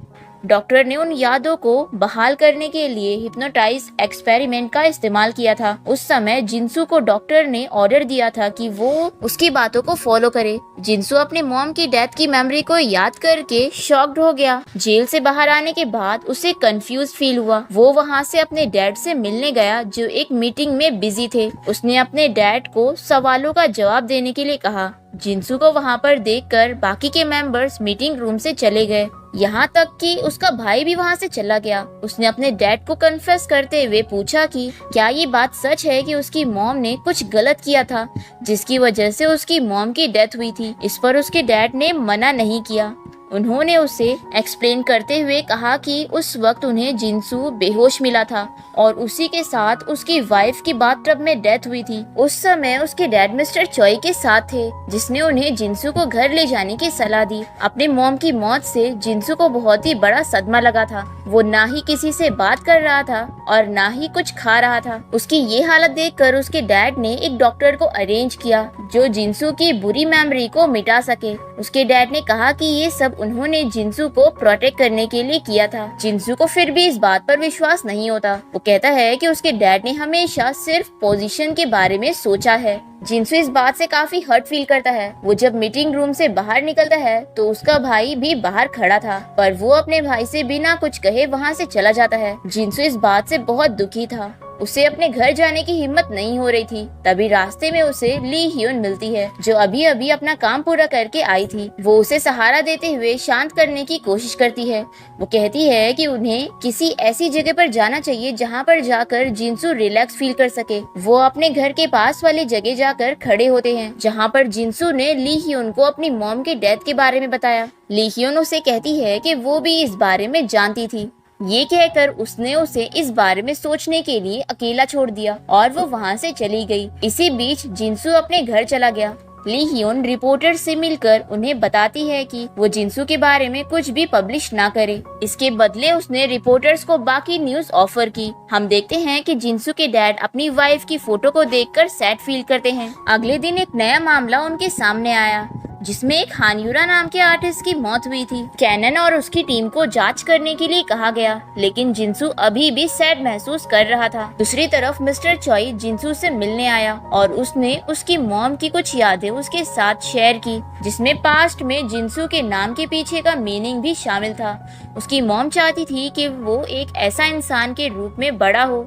डॉक्टर ने उन यादों को बहाल करने के लिए हिप्नोटाइज एक्सपेरिमेंट का इस्तेमाल किया था। उस समय जिनसू को डॉक्टर ने ऑर्डर दिया था कि वो उसकी बातों को फॉलो करे। जिनसू अपने मॉम की डेथ की मेमोरी को याद करके शॉक्ड हो गया। जेल से बाहर आने के बाद उसे कंफ्यूज फील हुआ। वो वहाँ से अपने डैड से मिलने गया, जो एक मीटिंग में बिजी थे। उसने अपने डैड को सवालों का जवाब देने के लिए कहा। जिनसू को वहाँ पर देखकर बाकी के मेंबर्स मीटिंग रूम से चले गए, यहाँ तक कि उसका भाई भी वहाँ से चला गया। उसने अपने डैड को कन्फेस करते हुए पूछा कि क्या ये बात सच है कि उसकी मॉम ने कुछ गलत किया था, जिसकी वजह से उसकी मॉम की डेथ हुई थी। इस पर उसके डैड ने मना नहीं किया। उन्होंने उसे एक्सप्लेन करते हुए कहा कि उस वक्त उन्हें जिनसू बेहोश मिला था और उसी के साथ उसकी वाइफ की बाथटब में डेथ हुई थी। उस समय उसके डैड मिस्टर चॉय के साथ थे, जिसने उन्हें जिनसू को घर ले जाने की सलाह दी। अपने मॉम की मौत से जिनसू को बहुत ही बड़ा सदमा लगा था। वो ना ही किसी से बात कर रहा था और ना ही कुछ खा रहा था। उसकी ये हालत देखकर उसके डैड ने एक डॉक्टर को अरेंज किया, जो जिनसू की बुरी मेमोरी को मिटा सके। उसके डैड ने कहा कि ये सब उन्होंने जिनसू को प्रोटेक्ट करने के लिए किया था। जिनसू को फिर भी इस बात पर विश्वास नहीं होता। वो कहता है कि उसके डैड ने हमेशा सिर्फ पोजीशन के बारे में सोचा है। जिनसू इस बात से काफी हर्ट फील करता है। वो जब मीटिंग रूम से बाहर निकलता है तो उसका भाई भी बाहर खड़ा था, पर वो अपने भाई से बिना कुछ कहे वहाँ से चला जाता है। जिनसू इस बात से बहुत दुखी था। उसे अपने घर जाने की हिम्मत नहीं हो रही थी। तभी रास्ते में उसे ली ह्यून मिलती है, जो अभी अभी अपना काम पूरा करके आई थी। वो उसे सहारा देते हुए शांत करने की कोशिश करती है। वो कहती है कि उन्हें किसी ऐसी जगह पर जाना चाहिए जहाँ पर जाकर जिनसू रिलैक्स फील कर सके। वो अपने घर के पास वाली जगह जाकर खड़े होते हैं, जहाँ पर जिनसू ने ली ह्यून को अपनी मॉम की डेथ के बारे में बताया। ली ह्यून उसे कहती है कि वो भी इस बारे में जानती थी। ये कहकर उसने उसे इस बारे में सोचने के लिए अकेला छोड़ दिया और वो वहाँ से चली गई। इसी बीच जिनसू अपने घर चला गया। ली ह्यून रिपोर्टर से मिलकर उन्हें बताती है कि वो जिनसू के बारे में कुछ भी पब्लिश ना करे। इसके बदले उसने रिपोर्टर्स को बाकी न्यूज ऑफर की। हम देखते हैं कि जिनसू के डैड अपनी वाइफ की फोटो को देखकर सैड फील करते हैं। अगले दिन एक नया मामला उनके सामने आया। जिसमें एक हानयूरा नाम के आर्टिस्ट की मौत हुई थी। कैनन और उसकी टीम को जांच करने के लिए कहा गया, लेकिन जिनसू अभी भी सैड महसूस कर रहा था। दूसरी तरफ मिस्टर चॉय जिनसू से मिलने आया और उसने उसकी मॉम की कुछ यादें उसके साथ शेयर की, जिसमें पास्ट में जिनसू के नाम के पीछे का मीनिंग भी शामिल था। उसकी मॉम चाहती थी कि वो एक ऐसा इंसान के रूप में बड़ा हो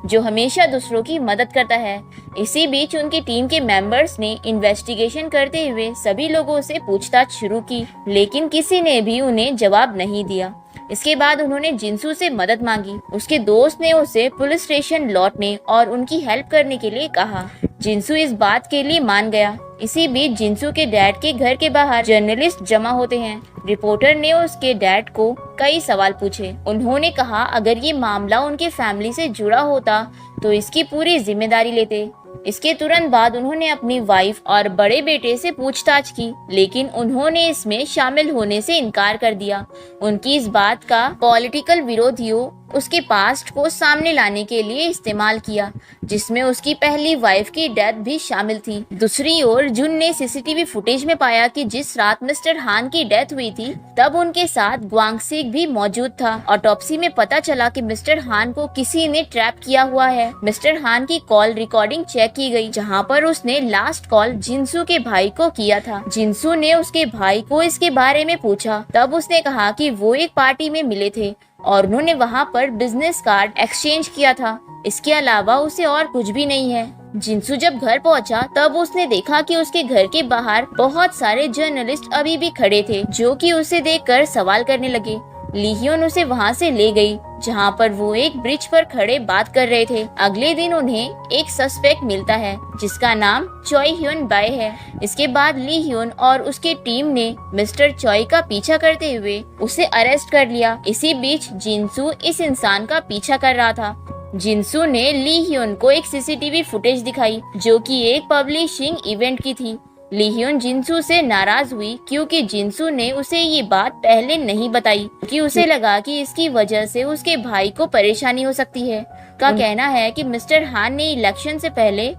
जो हमेशा दूसरों की मदद करता है। इसी बीच उनकी टीम के मेंबर्स ने इन्वेस्टिगेशन करते हुए सभी लोगों से पूछताछ शुरू की, लेकिन किसी ने भी उन्हें जवाब नहीं दिया। इसके बाद उन्होंने जिनसू से मदद मांगी। उसके दोस्त ने उसे पुलिस स्टेशन लौटने और उनकी हेल्प करने के लिए कहा। जिनसू इस बात के लिए मान गया। इसी बीच जिनसू के डैड के घर के बाहर जर्नलिस्ट जमा होते हैं। रिपोर्टर ने उसके डैड को कई सवाल पूछे। उन्होंने कहा अगर ये मामला उनके फैमिली से जुड़ा होता तो इसकी पूरी जिम्मेदारी लेते। इसके तुरंत बाद उन्होंने अपनी वाइफ और बड़े बेटे से पूछताछ की, लेकिन उन्होंने इसमें शामिल होने से इनकार कर दिया। उनकी इस बात का पॉलिटिकल विरोधियों उसके पास्ट को सामने लाने के लिए इस्तेमाल किया, जिसमें उसकी पहली वाइफ की डेथ भी शामिल थी। दूसरी ओर जुन ने सीसीटीवी फुटेज में पाया कि जिस रात मिस्टर हान की डेथ हुई थी तब उनके साथ ग्वांगसिक भी मौजूद था। ऑटोप्सी में पता चला कि मिस्टर हान को किसी ने ट्रैप किया हुआ है। मिस्टर हान की कॉल रिकॉर्डिंग चेक की गई, जहां पर उसने लास्ट कॉल जिनसू के भाई को किया था। जिनसू ने उसके भाई को इसके बारे में पूछा, तब उसने कहा कि वो एक पार्टी में मिले थे और उन्होंने वहां पर बिजनेस कार्ड एक्सचेंज किया था। इसके अलावा उसे और कुछ भी नहीं है। जिनसू जब घर पहुंचा तब उसने देखा कि उसके घर के बाहर बहुत सारे जर्नलिस्ट अभी भी खड़े थे, जो कि उसे देखकर सवाल करने लगे। लीहियोन उसे वहां से ले गई, जहां पर वो एक ब्रिज पर खड़े बात कर रहे थे। अगले दिन उन्हें एक सस्पेक्ट मिलता है जिसका नाम चॉय ह्योन बाय है। इसके बाद ली ह्योन और उसकी टीम ने मिस्टर चॉय का पीछा करते हुए उसे अरेस्ट कर लिया। इसी बीच जिनसू इस इंसान का पीछा कर रहा था। जिनसू ने ली ह्योन को एक सीसीटीवी फुटेज दिखाई, जो कि एक पब्लिशिंग इवेंट की थी। ली ह्योन जिनसू से नाराज हुई क्योंकि जिनसू ने उसे ये बात पहले नहीं बताई, कि उसे लगा कि इसकी वजह से उसके भाई को परेशानी हो सकती है। का कहना है कि मिस्टर हान ने इलेक्शन से पहले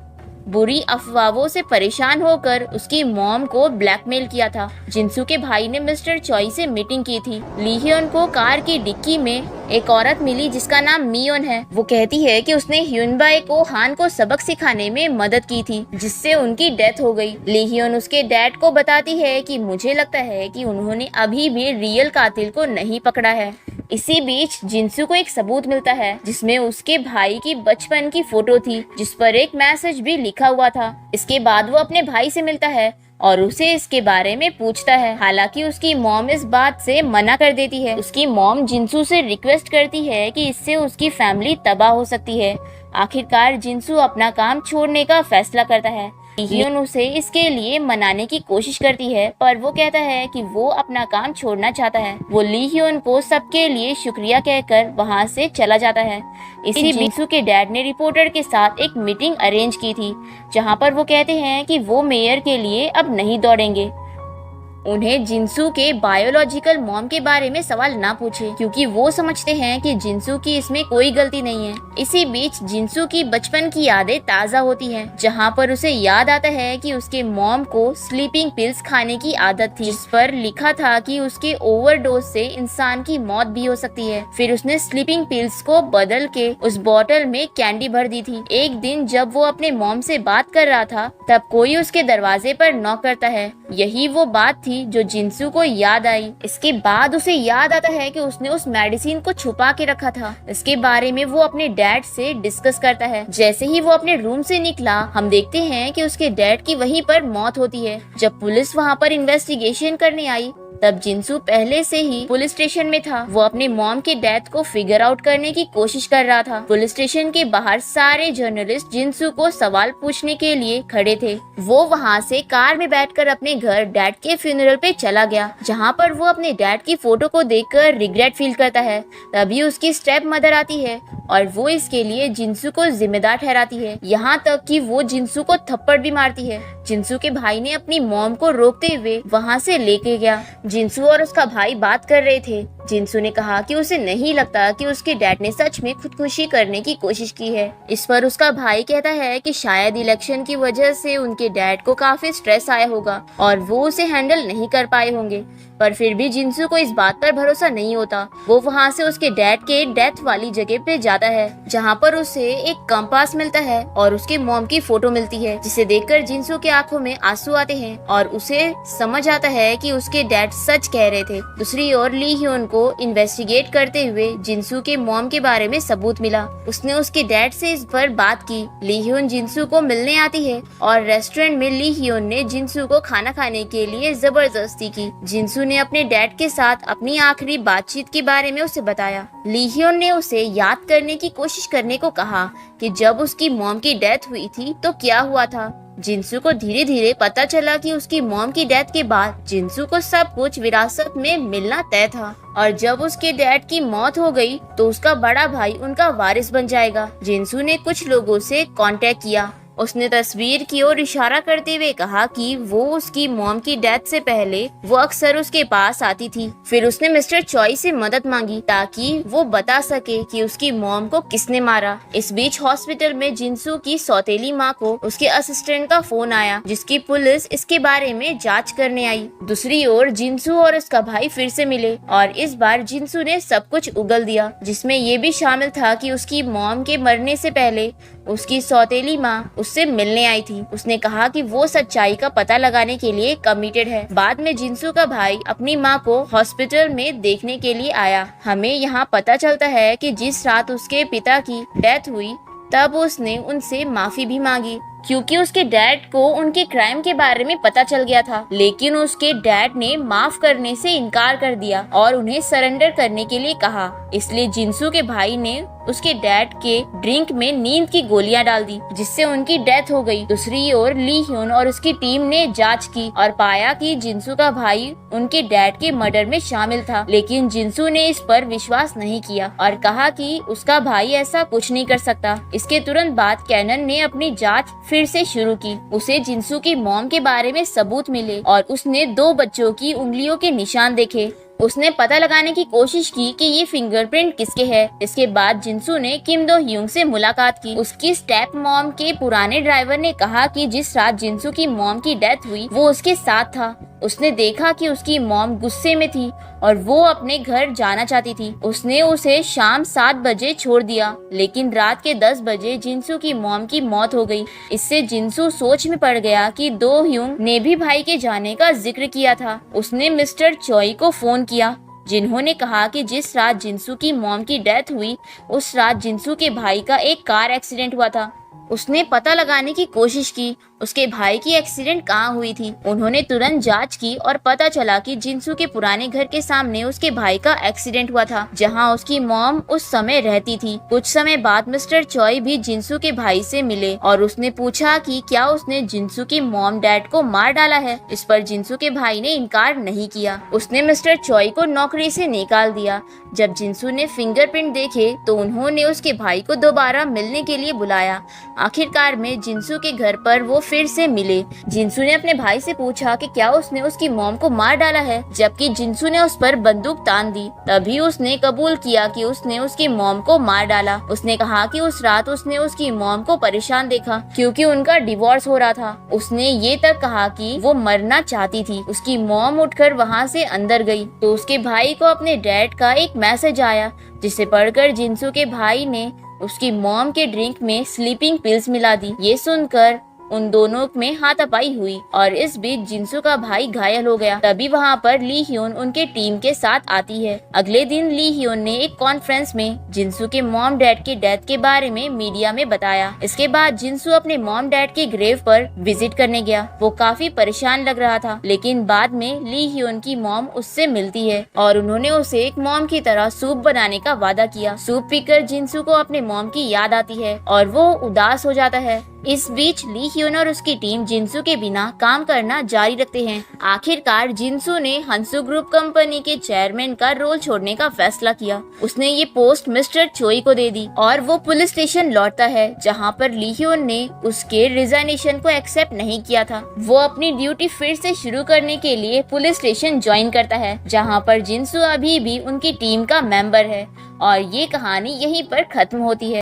बुरी अफवाहों से परेशान होकर उसकी मॉम को ब्लैकमेल किया था। जिनसू के भाई ने मिस्टर चॉय से मीटिंग की थी। ली ह्योन को कार की डिक्की में एक औरत मिली जिसका नाम मियोन है। वो कहती है कि उसने ह्युनबाई को हान को सबक सिखाने में मदद की थी, जिससे उनकी डेथ हो गई। ली ह्योन उसके डैड को बताती है कि मुझे लगता है कि उन्होंने अभी भी रियल कातिल को नहीं पकड़ा है। इसी बीच जिनसू को एक सबूत मिलता है जिसमें उसके भाई की बचपन की फोटो थी, जिस पर एक मैसेज भी लिखा हुआ था। इसके बाद वो अपने भाई से मिलता है और उसे इसके बारे में पूछता है। हालांकि उसकी मॉम इस बात से मना कर देती है। उसकी मॉम जिनसू से रिक्वेस्ट करती है कि इससे उसकी फैमिली तबाह हो सकती है। आखिरकार जिनसू अपना काम छोड़ने का फैसला करता है। लीहियोन उसे इसके लिए मनाने की कोशिश करती है, पर वो कहता है कि वो अपना काम छोड़ना चाहता है। वो लीहियोन को सबके लिए शुक्रिया कहकर वहाँ से चला जाता है। इसी बीच जिनसू के डैड ने रिपोर्टर के साथ एक मीटिंग अरेंज की थी, जहाँ पर वो कहते हैं कि वो मेयर के लिए अब नहीं दौड़ेंगे। उन्हें जिनसू के बायोलॉजिकल मॉम के बारे में सवाल ना पूछे, क्योंकि वो समझते हैं कि जिनसू की इसमें कोई गलती नहीं है। इसी बीच जिनसू की बचपन की यादें ताज़ा होती हैं, जहां पर उसे याद आता है कि उसके मॉम को स्लीपिंग पिल्स खाने की आदत थी, जिस पर लिखा था कि उसके ओवरडोज से इंसान की मौत भी हो सकती है। फिर उसने स्लीपिंग पिल्स को बदल के उस बोतल में कैंडी भर दी थी। एक दिन जब वो अपने मॉम से बात कर रहा था, तब कोई उसके दरवाजे पर नॉक करता है। यही वो बात थी जो जिनसू को याद आई। इसके बाद उसे याद आता है कि उसने उस मेडिसिन को छुपा के रखा था। इसके बारे में वो अपने डैड से डिस्कस करता है। जैसे ही वो अपने रूम से निकला, हम देखते हैं कि उसके डैड की वहीं पर मौत होती है। जब पुलिस वहाँ पर इन्वेस्टिगेशन करने आई, तब जिनसू पहले से ही पुलिस स्टेशन में था। वो अपने मॉम के डेथ को फिगर आउट करने की कोशिश कर रहा था। पुलिस स्टेशन के बाहर सारे जर्नलिस्ट जिनसू को सवाल पूछने के लिए खड़े थे। वो वहाँ से कार में बैठकर अपने घर डैड के फ्यूनरल पे चला गया, जहाँ पर वो अपने डैड की फोटो को देखकर रिग्रेट फील करता है। तभी उसकी स्टेप मदर आती है और वो इसके लिए जिनसू को जिम्मेदार ठहराती है। यहाँ तक कि वो जिनसू को थप्पड़ भी मारती है। जिनसू के भाई ने अपनी मॉम को रोकते हुए वहाँ से लेके गया। जिनसू और उसका भाई बात कर रहे थे जिनसू ने कहा कि उसे नहीं लगता कि उसके डैड ने सच में खुदकुशी करने की कोशिश की है। इस पर उसका भाई कहता है कि शायद इलेक्शन की वजह से उनके डैड को काफी स्ट्रेस आया होगा और वो उसे हैंडल नहीं कर पाए होंगे। पर फिर भी जिनसू को इस बात पर भरोसा नहीं होता। वो वहाँ से उसके डैड के डेथ वाली जगह पे जाता है जहाँ पर उसे एक कंपास मिलता है और उसके मॉम की फोटो मिलती है, जिसे देखकर जिनसू के आंखों में आंसू आते हैं और उसे समझ आता है कि उसके डैड सच कह रहे थे। दूसरी ओर ली ह्योन को इन्वेस्टिगेट करते हुए जिनसू के मॉम के बारे में सबूत मिला। उसने उसके डैड से इस पर बात की। ली ह्योन जिनसू को मिलने आती है और रेस्टोरेंट में ली ह्योन ने जिनसू को खाना खाने के लिए जबरदस्ती की। जिनसू ने अपने डैड के साथ अपनी आखिरी बातचीत के बारे में उसे बताया। ली ह्योन ने उसे याद करने की कोशिश करने को कहा कि जब उसकी मॉम की डेथ हुई थी तो क्या हुआ था। जिनसू को धीरे धीरे पता चला कि उसकी मॉम की डेथ के बाद जिनसू को सब कुछ विरासत में मिलना तय था और जब उसके डैड की मौत हो गई तो उसका बड़ा भाई उनका वारिस बन जाएगा। जिनसू ने कुछ लोगों से कांटेक्ट किया। उसने तस्वीर की ओर इशारा करते हुए कहा कि वो उसकी मॉम की डेथ से पहले वो अक्सर उसके पास आती थी। फिर उसने मिस्टर चॉय से मदद मांगी ताकि वो बता सके कि उसकी मॉम को किसने मारा। इस बीच हॉस्पिटल में जिनसू की सौतेली माँ को उसके असिस्टेंट का फोन आया, जिसकी पुलिस इसके बारे में जांच करने आई। दूसरी ओर जिनसू और उसका भाई फिर से मिले और इस बार जिनसू ने सब कुछ उगल दिया, जिसमें ये भी शामिल था कि उसकी मॉम के मरने से पहले उसकी सौतेली माँ उससे मिलने आई थी। उसने कहा कि वो सच्चाई का पता लगाने के लिए कमिटेड है। बाद में जिनसू का भाई अपनी माँ को हॉस्पिटल में देखने के लिए आया। हमें यहाँ पता चलता है कि जिस रात उसके पिता की डेथ हुई तब उसने उनसे माफी भी मांगी, क्योंकि उसके डैड को उनके क्राइम के बारे में पता चल गया था। लेकिन उसके डैड ने माफ करने से इनकार कर दिया और उन्हें सरेंडर करने के लिए कहा। इसलिए जिनसू के भाई ने उसके डैड के ड्रिंक में नींद की गोलियां डाल दी, जिससे उनकी डेथ हो गई। दूसरी ओर ली ह्योन और उसकी टीम ने जांच की और पाया कि जिनसू का भाई उनके डैड के मर्डर में शामिल था। लेकिन जिनसू ने इस पर विश्वास नहीं किया और कहा कि उसका भाई ऐसा कुछ नहीं कर सकता। इसके तुरंत बाद कैनन ने अपनी जांच फिर से शुरू की। उसे जिनसू की मॉम के बारे में सबूत मिले और उसने 2 बच्चों की उंगलियों के निशान देखे। उसने पता लगाने की कोशिश की कि ये फिंगरप्रिंट किसके हैं। इसके बाद जिनसू ने किम दो ह्यूंग से मुलाकात की। उसकी स्टेप मॉम के पुराने ड्राइवर ने कहा कि जिस रात जिनसू की मॉम की डेथ हुई वो उसके साथ था। उसने देखा कि उसकी मॉम गुस्से में थी और वो अपने घर जाना चाहती थी। उसने उसे शाम 7 बजे छोड़ दिया, लेकिन रात के 10 बजे जिनसू की मॉम की मौत हो गई। इससे जिनसू सोच में पड़ गया कि दो ह्यूंग ने भी भाई के जाने का जिक्र किया था। उसने मिस्टर चॉय को फोन किया, जिन्होंने कहा कि जिस रात जिनसू की मॉम की डेथ हुई उस रात जिनसू के भाई का एक कार एक्सीडेंट हुआ था। उसने पता लगाने की कोशिश की उसके भाई की एक्सीडेंट कहाँ हुई थी। उन्होंने तुरंत जांच की और पता चला कि जिनसू के पुराने घर के सामने उसके भाई का एक्सीडेंट हुआ था, जहां उसकी मॉम उस समय रहती थी। कुछ समय बाद मिस्टर चॉय भी जिनसू के भाई से मिले और उसने पूछा कि क्या उसने जिनसू की मॉम डैड को मार डाला है। इस पर जिनसू के भाई ने इनकार नहीं किया। उसने मिस्टर चॉय को नौकरी से निकाल दिया। जब जिनसू ने फिंगरप्रिंट देखे तो उन्होंने उसके भाई को दोबारा मिलने के लिए बुलाया। आखिरकार में जिनसू के घर पर वो फिर से मिले। जिनसू ने अपने भाई से पूछा कि क्या उसने उसकी मॉम को मार डाला है, जबकि जिनसू ने उस पर बंदूक तान दी। तभी उसने कबूल किया कि उसने उसकी मॉम को मार डाला। उसने कहा कि उस रात उसने उसकी मॉम को परेशान देखा क्योंकि उनका डिवोर्स हो रहा था। उसने ये तक कहा कि वो मरना चाहती थी। उसकी मॉम उठकर वहाँ से अंदर गई तो उसके भाई को अपने डैड का एक मैसेज आया, जिसे पढ़कर जिनसू के भाई ने उसकी मॉम के ड्रिंक में स्लीपिंग पिल्स मिला दी। ये सुनकर उन दोनों में हाथापाई हुई और इस बीच जिनसू का भाई घायल हो गया। तभी वहाँ पर ली ह्योन उनके टीम के साथ आती है। अगले दिन ली ह्योन ने एक कॉन्फ्रेंस में जिनसू के मॉम डैड के डेथ के बारे में मीडिया में बताया। इसके बाद जिनसू अपने मॉम डैड के ग्रेव पर विजिट करने गया। वो काफी परेशान लग रहा था, लेकिन बाद में ली ह्योन की मॉम उससे मिलती है और उन्होंने उसे एक मॉम की तरह सूप बनाने का वादा किया। सूप पीकर जिनसू को अपने मॉम की याद आती है और वो उदास हो जाता है। इस बीच ली ह्यून और उसकी टीम जिनसू के बिना काम करना जारी रखते हैं। आखिरकार जिनसू ने हंसू ग्रुप कंपनी के चेयरमैन का रोल छोड़ने का फैसला किया। उसने ये पोस्ट मिस्टर चोई को दे दी और वो पुलिस स्टेशन लौटता है, जहाँ पर ली ह्यून ने उसके रिजाइनेशन को एक्सेप्ट नहीं किया था। वो अपनी ड्यूटी फिर से शुरू करने के लिए पुलिस स्टेशन ज्वाइन करता है, जहाँ पर जिनसू अभी भी उनकी टीम का मेंबर है। और ये कहानी यहीं पर खत्म होती है।